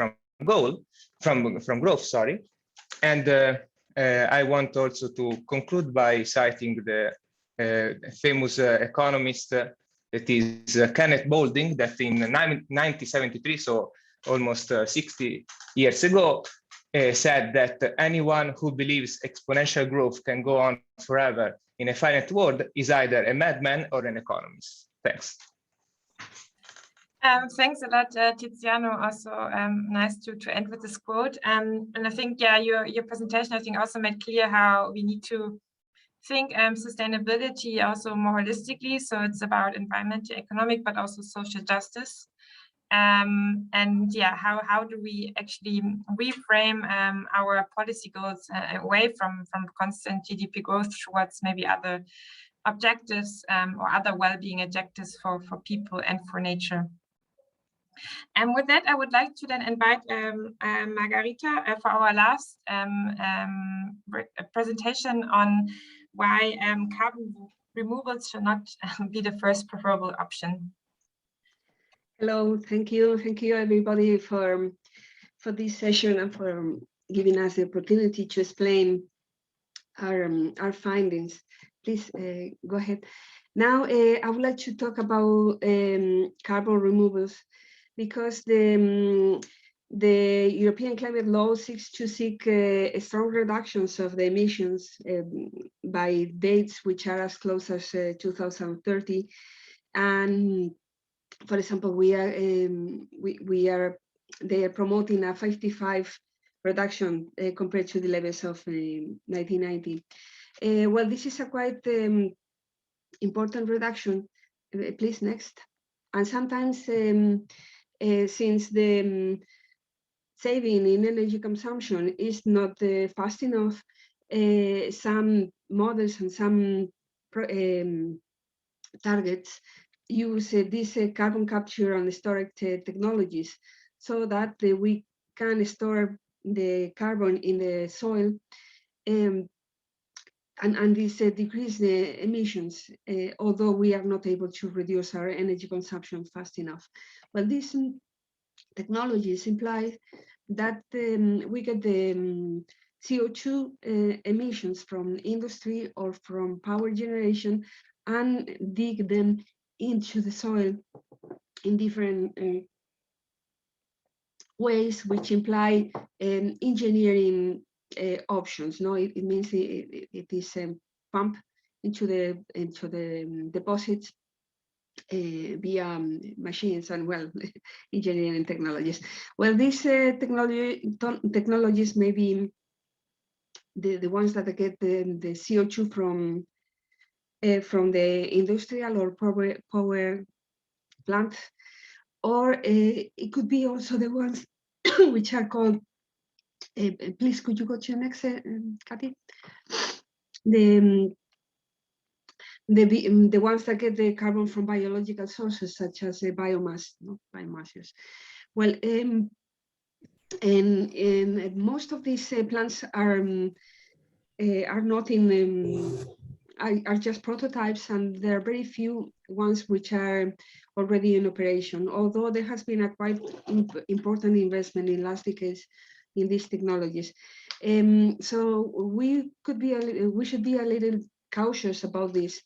growth, sorry. And I want also to conclude by citing the famous economist that is Kenneth Boulding, that in 1973, so almost 60 years ago, said that anyone who believes exponential growth can go on forever in a finite world is either a madman or an economist. Thanks. Thanks a lot, Tiziano. Also nice to end with this quote. And I think, yeah, your presentation, I think, also made clear how we need to think sustainability also more holistically. So it's about environmental, economic, but also social justice. And yeah, how do we actually reframe our policy goals away from constant GDP growth towards maybe other objectives or other well-being objectives for people and for nature. And with that, I would like to then invite Margarita for our last presentation on why carbon removals should not be the first preferable option. Hello, thank you everybody for this session and for giving us the opportunity to explain our findings. Please go ahead. Now I would like to talk about carbon removals, because the European climate law seeks strong reductions of the emissions by dates which are as close as 2030. And for example, they are promoting a 55 reduction compared to the levels of 1990. Well, this is a quite important reduction. Please, next. And sometimes, since the saving in energy consumption is not fast enough, some models and some targets use this carbon capture and storage technologies, so that we can store the carbon in the soil, and this decrease the emissions, although we are not able to reduce our energy consumption fast enough. Well, these technologies imply that we get the CO2 emissions from industry or from power generation and dig them into the soil in different ways, which imply engineering options. No, it means it is pumped into the deposits via machines and, well, engineering technologies. Well, these technologies may be the ones that get the CO2 from the industrial or power plant, or it could be also the ones which are called, please could you go to the next, Kathy? The ones that get the carbon from biological sources, such as biomass, no? Biomasses. Well, and most of these plants are not in are just prototypes, and there are very few ones which are already in operation, although there has been a quite important investment in last decades in these technologies. So we should be a little cautious about this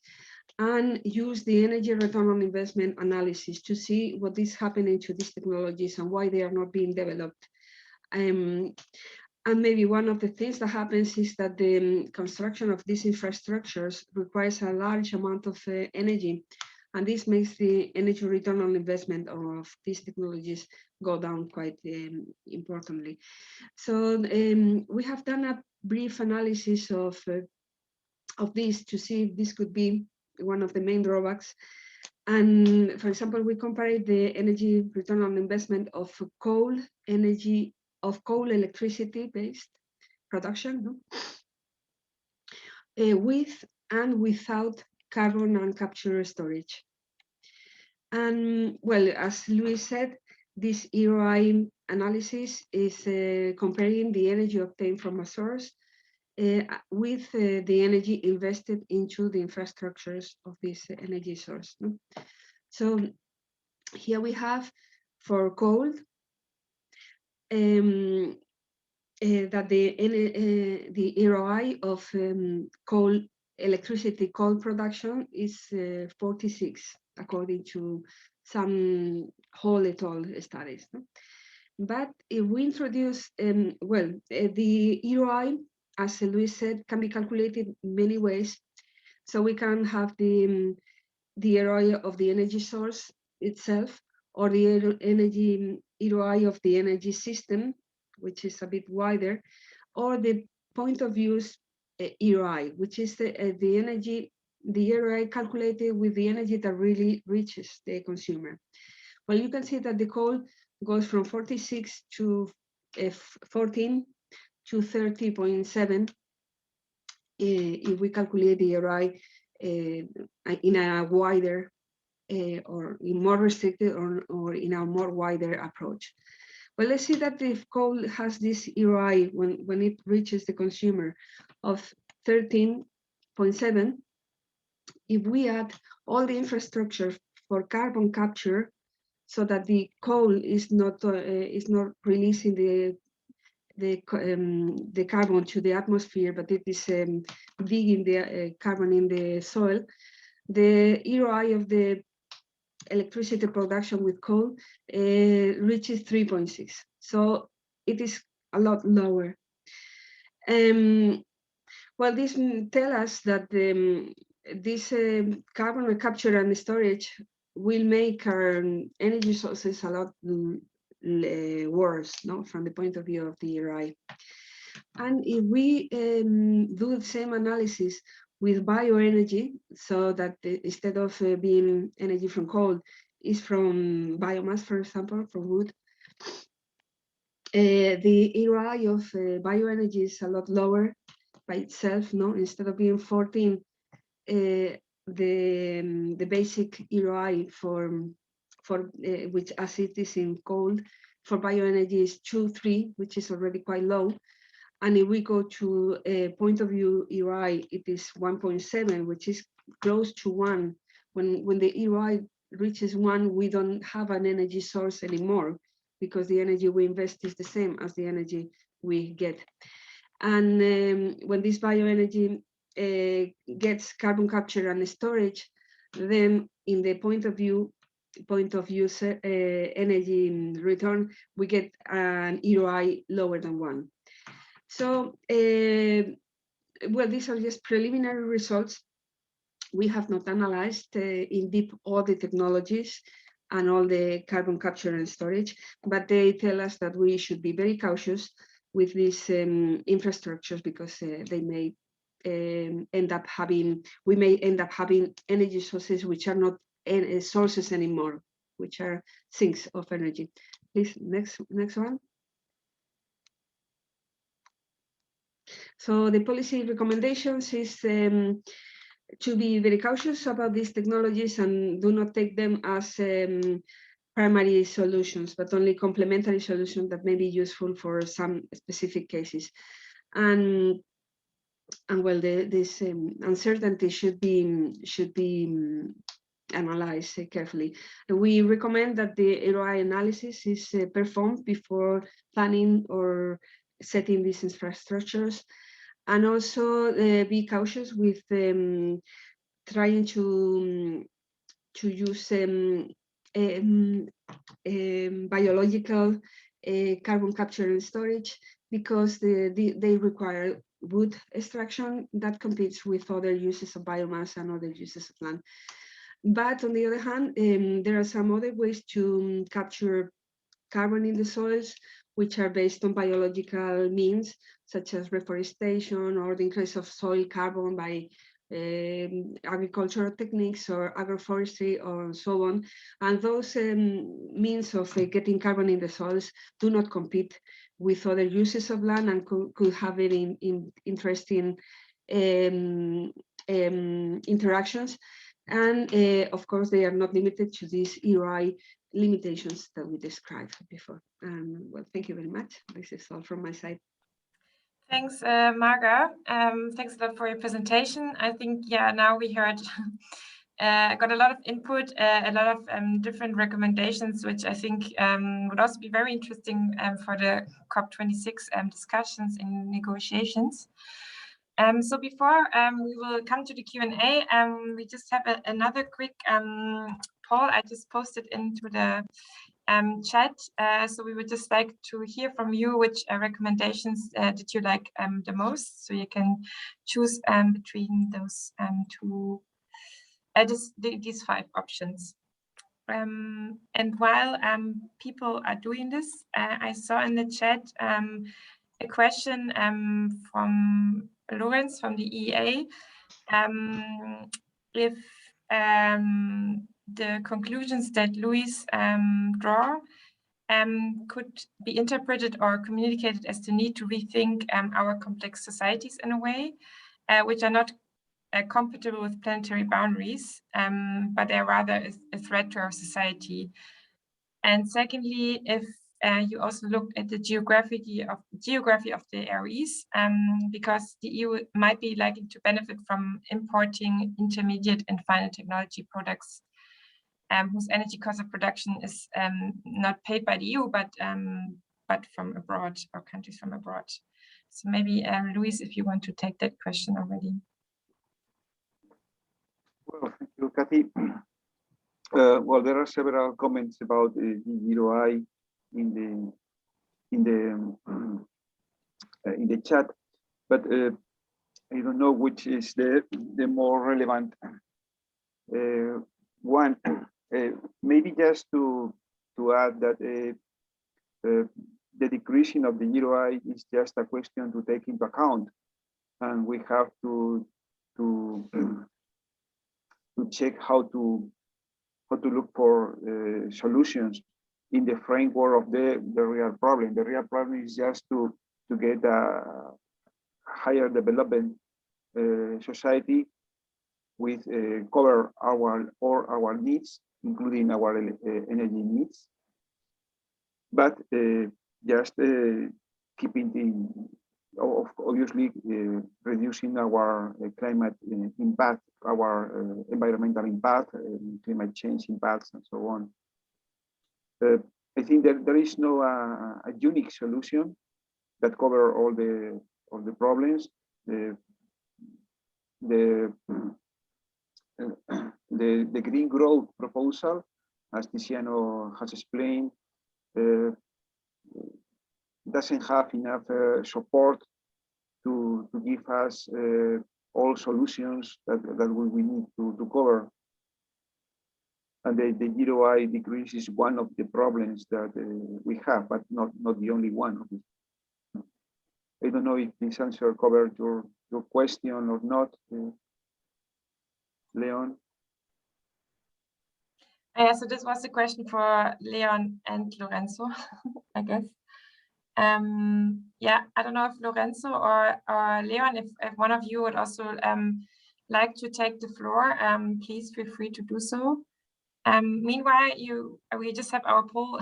and use the energy return on investment analysis to see what is happening to these technologies and why they are not being developed. And maybe one of the things that happens is that the construction of these infrastructures requires a large amount of energy, and this makes the energy return on investment of these technologies go down quite importantly. So we have done a brief analysis of this to see if this could be one of the main drawbacks. And for example, we compared the energy return on investment of coal electricity based production, no? With and without carbon and capture storage. And well, as Luis said, this EROI analysis is comparing the energy obtained from a source with the energy invested into the infrastructures of this energy source. No? So here we have, for coal, that the ROI of electricity coal production is 46, according to some Hall et al. Studies. No? But if we introduce, the ROI, as Luis said, can be calculated in many ways. So we can have the ROI of the energy source itself, or the energy ROI of the energy system, which is a bit wider, or the point of use ROI, which is the ROI calculated with the energy that really reaches the consumer. Well, you can see that the coal goes from 46 to 14 to 30.7 if we calculate the ROI in a wider or in more restricted or in a more wider approach. Well, let's see that if coal has this ROI when it reaches the consumer of 13.7, if we add all the infrastructure for carbon capture, so that the coal is not releasing the carbon to the atmosphere, but it is digging the carbon in the soil, the ROI of the electricity production with coal reaches 3.6. So it is a lot lower. Well, this tells us that this carbon capture and storage will make our energy sources a lot worse, no, from the point of view of the ROI. And if we do the same analysis with bioenergy, so that instead of being energy from coal, is from biomass, for example, from wood, the ROI of bioenergy is a lot lower by itself. No, instead of being 14, the basic ROI for which, as it is in coal, for bioenergy is 2.3, which is already quite low. And if we go to a point of view ROI, it is 1.7, which is close to 1. When the ROI reaches 1, we don't have an energy source anymore, because the energy we invest is the same as the energy we get. And when this bioenergy gets carbon capture and storage, then in the point of view energy return, we get an ROI lower than 1. So, well, these are just preliminary results. We have not analyzed in deep all the technologies and all the carbon capture and storage, but they tell us that we should be very cautious with these infrastructures, because they may end up having energy sources which are not sources anymore, which are sinks of energy. Please, next one. So the policy recommendations is to be very cautious about these technologies and do not take them as primary solutions, but only complementary solutions that may be useful for some specific cases. And well, this uncertainty should be analyzed carefully. We recommend that the ROI analysis is performed before planning or setting these infrastructures, and also be cautious with trying to use biological carbon capture and storage, because they require wood extraction that competes with other uses of biomass and other uses of land. But on the other hand, there are some other ways to capture carbon in the soils, which are based on biological means, such as reforestation or the increase of soil carbon by agricultural techniques or agroforestry or so on. And those means of getting carbon in the soils do not compete with other uses of land, and could have very interesting interactions. And of course, they are not limited to these ROI limitations that we described before. Well, thank you very much. This is all from my side. Thanks, Marga. Thanks a lot for your presentation. I think, yeah, now we heard got a lot of input, a lot of different recommendations, which I think would also be very interesting for the COP26 discussions and negotiations. So before we will come to the Q&A, we just have another quick poll I just posted into the chat. So we would just like to hear from you which recommendations did you like the most. So you can choose between those these 5 options. And while people are doing this, I saw in the chat a question from Lorenz from the EEA, if the conclusions that Luis draw could be interpreted or communicated as the need to rethink our complex societies in a way, which are not compatible with planetary boundaries, but they're rather a threat to our society. And secondly, if you also looked at the geography of the areas, because the EU might be likely to benefit from importing intermediate and final technology products whose energy cost of production is not paid by the EU, but from abroad or countries from abroad. So maybe Luis, if you want to take that question already. Well, thank you, Kathy. Well, there are several comments about the ROI in the chat, but I don't know which is the more relevant one. Maybe just to add that the decreasing of the ROI is just a question to take into account, and we have to check how to look for solutions in the framework of the real problem. The real problem is just to get a higher development society with cover all our needs, including our energy needs, but just keeping obviously reducing our climate impact, our environmental impact, climate change impacts, and so on. I think that there is no a unique solution that cover all the problems. The green growth proposal, as Tiziano has explained, doesn't have enough support to give us all solutions that we need to cover. And the ROI decrease is one of the problems that we have, but not the only one. I don't know if this answer covered your question or not, Leon. Yeah, so this was a question for Leon and Lorenzo, I guess. Yeah, I don't know if Lorenzo or Leon, if one of you would also like to take the floor, please feel free to do so. Meanwhile, we just have our poll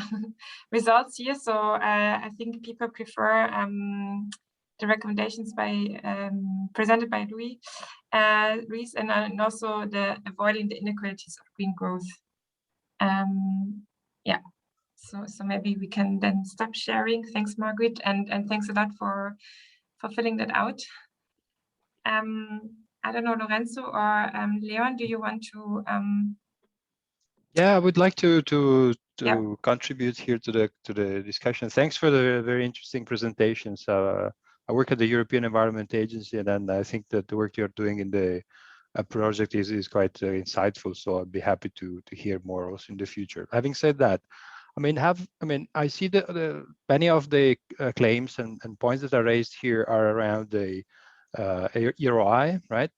results here, so I think people prefer the recommendations presented by Luis, and also the avoiding the inequalities of green growth. Yeah, so maybe we can then stop sharing. Thanks, Margaret, and thanks a lot for filling that out. I don't know, Lorenzo or Leon, do you want to? Yeah, I would like to Yeah. contribute here to the discussion. Thanks for the very interesting presentations. I work at the European Environment Agency, and then I think that the work you're doing in the project is quite insightful. So I'd be happy to hear more also in the future. Having said that, I see the many of the claims and points that are raised here are around the ROI, right?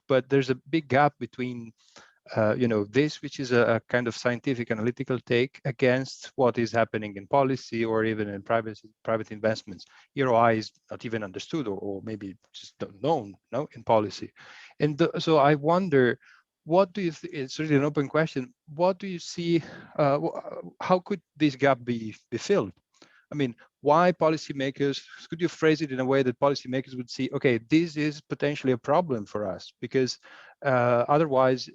But there's a big gap between this, which is a kind of scientific analytical take, against what is happening in policy or even in private investments. ROI is not even understood, or maybe just known, in policy. And so I wonder, what do you it's really an open question. What do you see, how could this gap be filled? I mean, why policymakers, could you phrase it in a way that policymakers would see, okay, this is potentially a problem for us, because otherwise,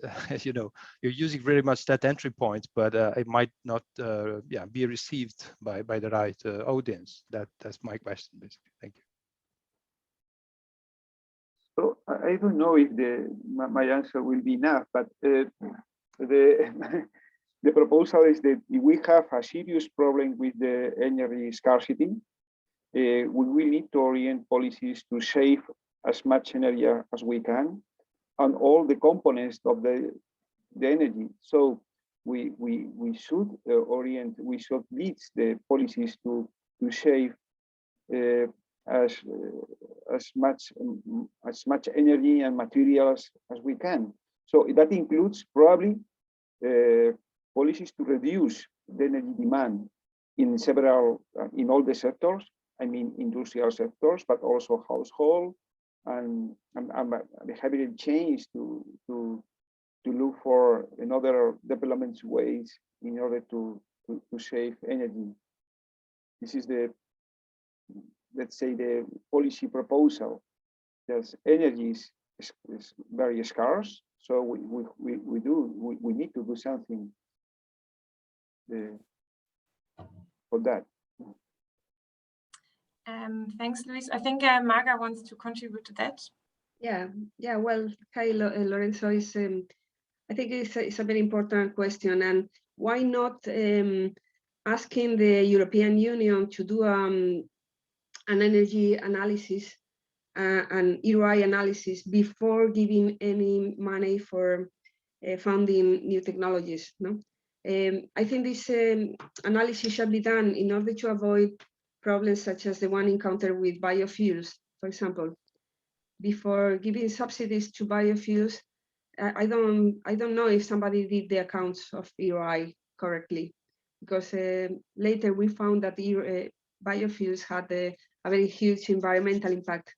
you know, you're using very much that entry point, but it might not be received by the right audience. That's my question, basically. Thank you. So I don't know if my answer will be enough, but the the proposal is that if we have a serious problem with the energy scarcity, we will need to orient policies to save as much energy as we can on all the components of the energy. So we should we should lead the policies to save as much energy and materials as we can. So that includes probably policies to reduce the energy demand in in all the sectors. I mean, industrial sectors, but also household and behavioral change to look for another development ways in order to save energy. This is let's say the policy proposal. Because energy is very scarce, so we need to do something for that. Thanks, Luis. I think Marga wants to contribute to that. Yeah. Well, hi, Lorenzo. I think it's a very important question, and why not asking the European Union to do an energy analysis, an ERI analysis before giving any money for funding new technologies? No, I think this analysis should be done in order to avoid problems such as the one encountered with biofuels, for example. Before giving subsidies to biofuels, I don't know if somebody did the accounts of ERI correctly, because later we found that biofuels had a very huge environmental impact,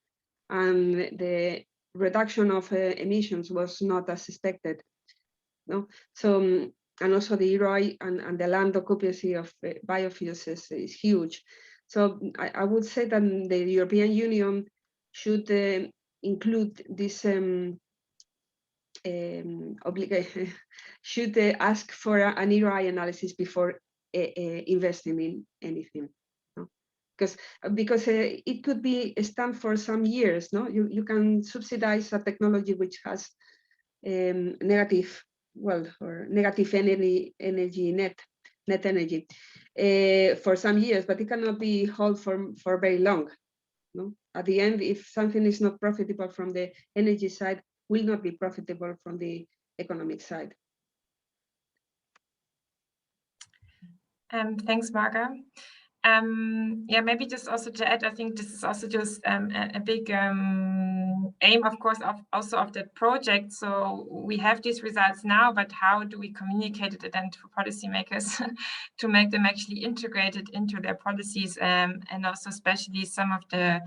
and the reduction of emissions was not as expected. No, so and also the ERI and the land occupancy of biofuels is huge. So I would say that the European Union should include this obligation, should ask for an ERI analysis before investing in anything. No? Because it could be stand for some years. No, you can subsidize a technology which has negative energy net energy for some years, but it cannot be held for very long. No? At the end, if something is not profitable from the energy side, will not be profitable from the economic side. Thanks, Marga. Yeah, maybe just also to add, I think this is also just a big aim, of course, also of that project. So we have these results now, but how do we communicate it then to policymakers to make them actually integrated into their policies, and also especially some of the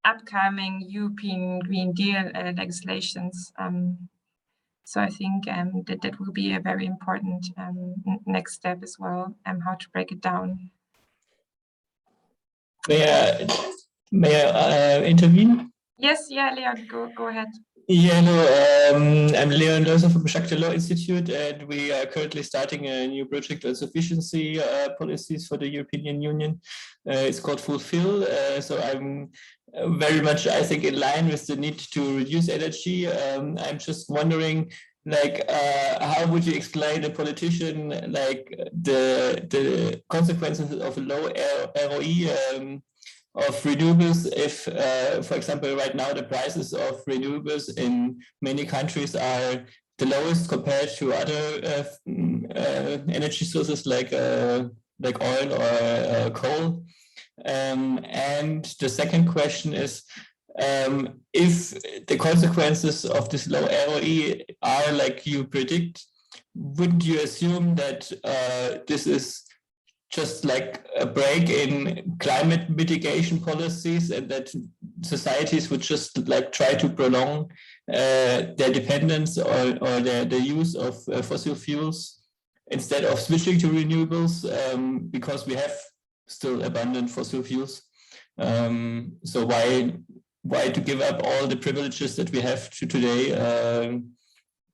upcoming European Green Deal legislations. So I think that will be a very important next step as well, how to break it down. May I intervene? Yes, yeah, Leon, go ahead. Yeah, no, I'm Leon Loser from Jacques Delors Institute, and we are currently starting a new project on sufficiency policies for the European Union. It's called Fulfill. So I'm very much, I think, in line with the need to reduce energy. I'm just wondering, like, how would you explain to a politician, like, the consequences of a low ROE of renewables if, for example, right now the prices of renewables in many countries are the lowest compared to other energy sources like oil or coal. And the second question is, if the consequences of this low ROE are like you predict, wouldn't you assume that this is just like a break in climate mitigation policies, and that societies would just like try to prolong their dependence or the use of fossil fuels instead of switching to renewables, because we have still abundant fossil fuels. So why to give up all the privileges that we have today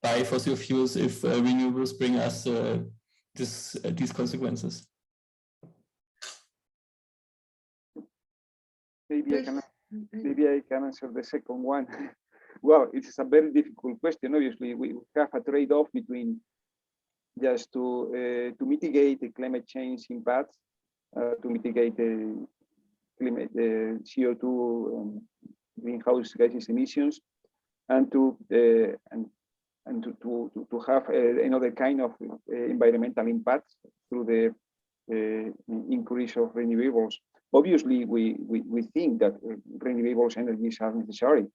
by fossil fuels if renewables bring us these consequences? Maybe I can answer the second one. Well, it's a very difficult question. Obviously, we have a trade-off between just to mitigate the climate change impacts, to mitigate the CO2 greenhouse gases emissions, and to have another kind of environmental impacts through the increase of renewables. Obviously, we think that renewables energies are necessary.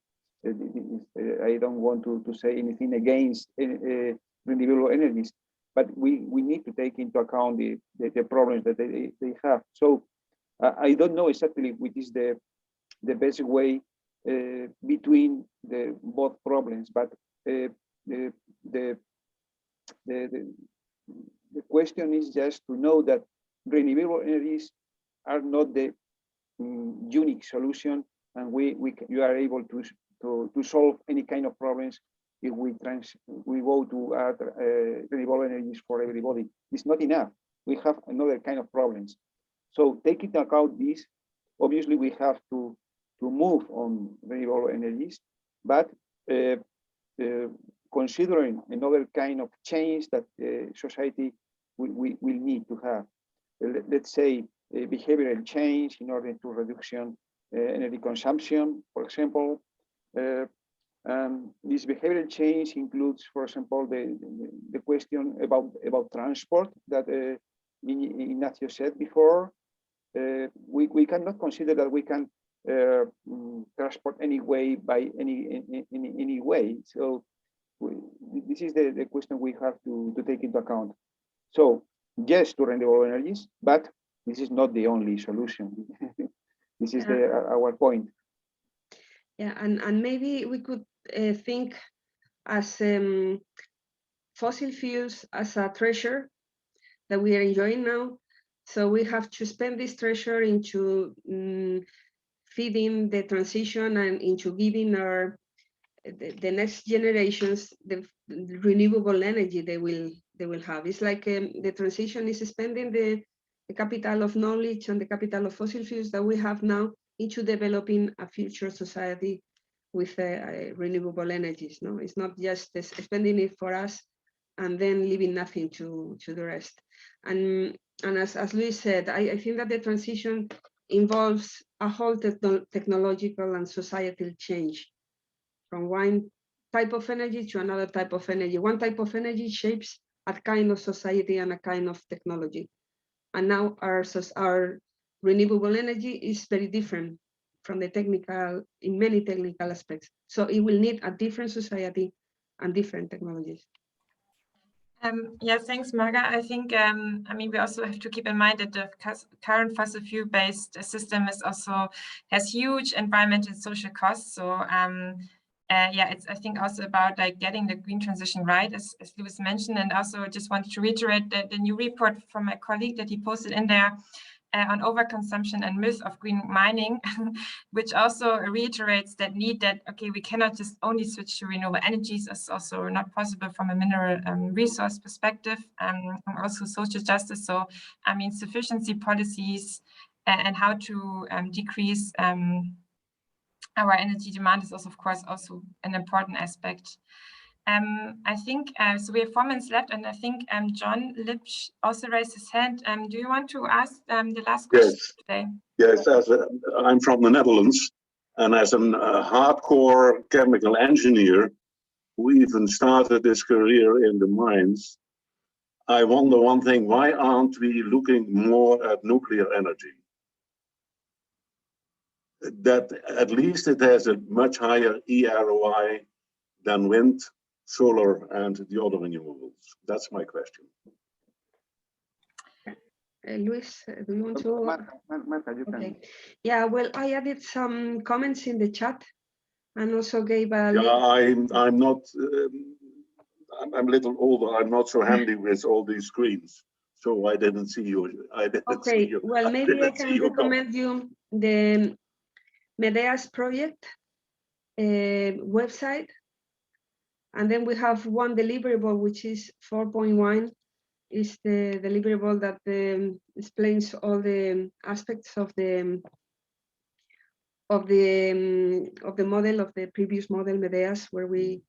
I don't want to say anything against renewable energies, but we need to take into account the problems that they have. So I don't know exactly which is the best way between both problems, but the question is just to know that renewable energies are not the unique solution, and you are able to solve any kind of problems if we go to add renewable energies for everybody. It's not enough. We have another kind of problems. So taking into account this, obviously we have to move on renewable energies, but considering another kind of change that society will need to have. Let's say behavioral change in order to reduction energy consumption, for example. This behavioral change includes, for example, the question about transport that Ignacio said before. We cannot consider that we can transport any way by any way. So this is the question we have to take into account. So yes to renewable energies, but this is not the only solution. This is our point. Yeah, and maybe we could think as fossil fuels as a treasure that we are enjoying now. So we have to spend this treasure into feeding the transition and into giving the next generations the renewable energy they will have. It's like the transition is spending the capital of knowledge and the capital of fossil fuels that we have now into developing a future society with renewable energies. No, it's not just spending it for us and then leaving nothing to the rest. And as Luis said, I think that the transition involves a whole technological and societal change from one type of energy to another type of energy. One type of energy shapes a kind of society and a kind of technology. And now our renewable energy is very different from the technical, in many technical aspects. So it will need a different society and different technologies. Yeah, thanks, Marga. I think, I mean, we also have to keep in mind that the current fossil fuel-based system has huge environmental and social costs. So yeah, it's, I think, also about like getting the green transition right, as Luis mentioned, and also just wanted to reiterate the new report from my colleague that he posted in there on overconsumption and myth of green mining, which also reiterates that need that, okay, we cannot just only switch to renewable energies. It's also not possible from a mineral resource perspective, and also social justice. So, I mean, sufficiency policies and how to decrease our energy demand is also, of course, also an important aspect. I think, so we have 4 minutes left, and I think John Lipsch also raised his hand. Do you want to ask the last question today? Yes, I'm from the Netherlands, and as a hardcore chemical engineer who even started his career in the mines, I wonder one thing: why aren't we looking more at nuclear energy? That at least it has a much higher EROI than wind, solar, and the other renewables. That's my question. Luis, do you want to? Marta, you can. Yeah, well, I added some comments in the chat and also gave a link. I'm not, I'm a little older. I'm not so handy with all these screens. So I didn't see you. I didn't see Okay, you. well, maybe I didn't see can you come. recommend you the Medeas project website. And then we have one deliverable, which is 4.1, is the deliverable that explains all the aspects of the model, of the previous model Medeas, where we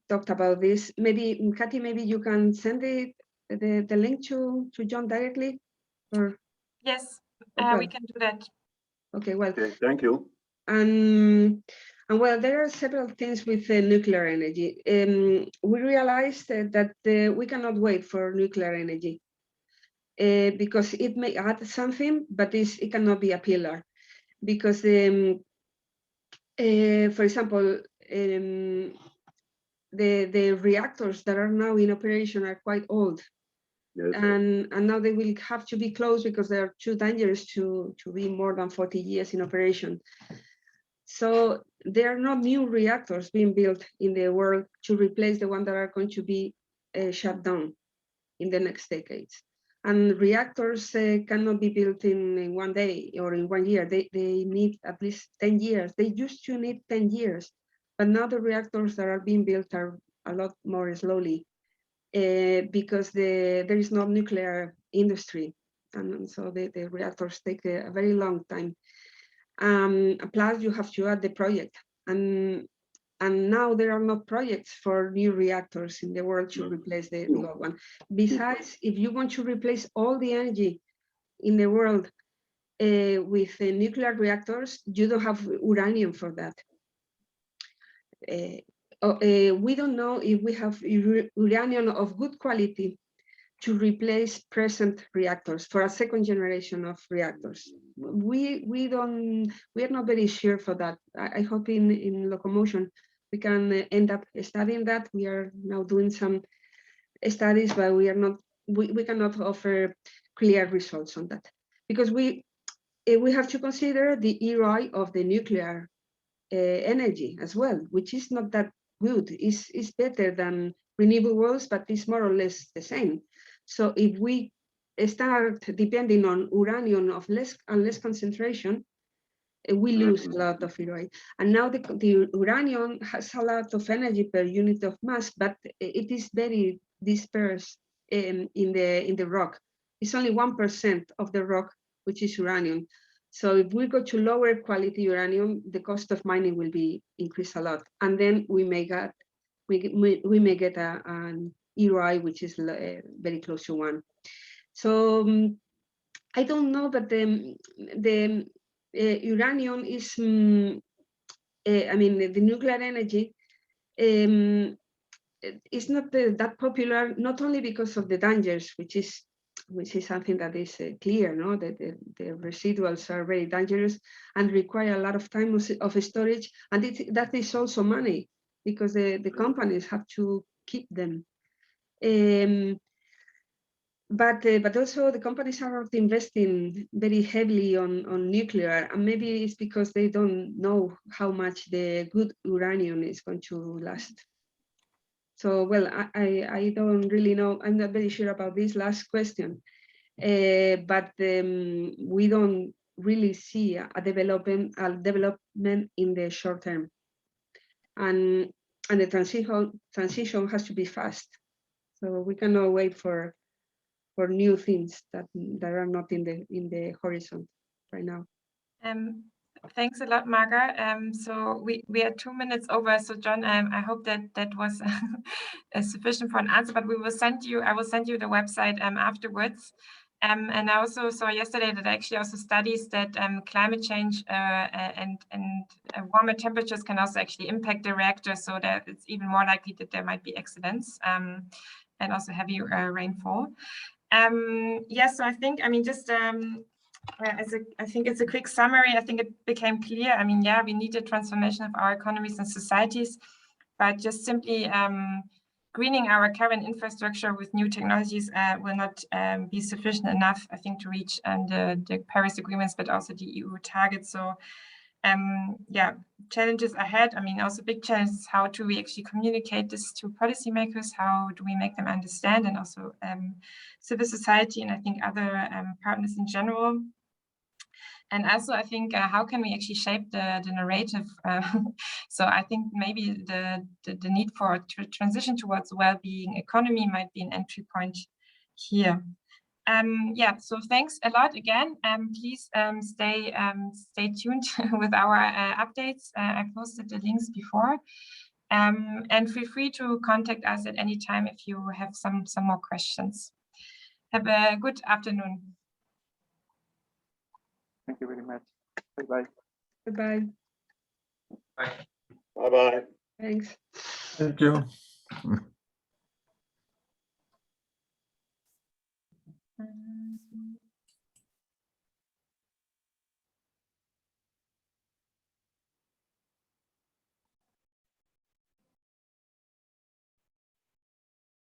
talked about this. Maybe Katy, maybe you can send the link to John directly, or Yes, well, we can do that. okay, well, Okay, thank you. and well, there are several things with nuclear energy. We realized that we cannot wait for nuclear energy because it may add something, but it cannot be a pillar. Because, for example, the reactors that are now in operation are quite old. Yes. And now they will have to be closed because they are too dangerous to be more than 40 years in operation. So there are not new reactors being built in the world to replace the ones that are going to be shut down in the next decades. And reactors cannot be built in 1 day or in 1 year. They need at least 10 years. They used to need 10 years, but now the reactors that are being built are a lot more slowly because there is no nuclear industry. And so the reactors take a very long time. Plus you have to add the project, and now there are no projects for new reactors in the world to replace the old one. Besides, if you want to replace all the energy in the world with nuclear reactors, you don't have uranium for that. We don't know if we have uranium of good quality to replace present reactors for a second generation of reactors. We are not very sure for that. I hope in locomotion we can end up studying that. We are now doing some studies, but we cannot offer clear results on that because we have to consider the ROI of the nuclear energy as well, which is not that good. It's better than renewables, but it's more or less the same. So if we start depending on uranium of less and less concentration, we lose a lot of ROI. And now the uranium has a lot of energy per unit of mass, but it is very dispersed in the rock. It's only 1% of the rock which is uranium. So if we go to lower quality uranium, the cost of mining will be increased a lot, and then we may get an ROI which is very close to 1. So I don't know, but the uranium is, I mean, the nuclear energy is not that popular, not only because of the dangers, which is something that is clear, no? That the residuals are very dangerous and require a lot of time of storage, and that is also money because the companies have to keep them. But also the companies are not investing very heavily on nuclear, and maybe it's because they don't know how much the good uranium is going to last. So, well, I don't really know. I'm not very sure about this last question, but we don't really see a development in the short term, and the transition has to be fast. So we cannot wait for new things that are not in the horizon right now. Thanks a lot, Marga. So we are 2 minutes over. So John, I hope that was sufficient for an answer. But I will send you the website afterwards. And I also saw yesterday that actually also studies that climate change and warmer temperatures can also actually impact the reactor, so that it's even more likely that there might be accidents and also heavy rainfall. Yes, so I think, I mean, just I think it's a quick summary. I think it became clear. I mean, yeah, we need a transformation of our economies and societies, but just simply greening our current infrastructure with new technologies will not be sufficient enough, I think, to reach the Paris agreements, but also the EU targets. So yeah, challenges ahead. I mean, also big challenges, how do we actually communicate this to policymakers? How do we make them understand, and also civil society, and I think other partners in general. And also, I think, how can we actually shape the narrative? So I think maybe the need for a transition towards a well-being economy might be an entry point here. Yeah, so thanks a lot again. Please stay tuned with our updates. I posted the links before. And feel free to contact us at any time if you have some more questions. Have a good afternoon. Thank you very much. Bye-bye. Bye-bye. Bye. Bye-bye. Thanks. Thank you.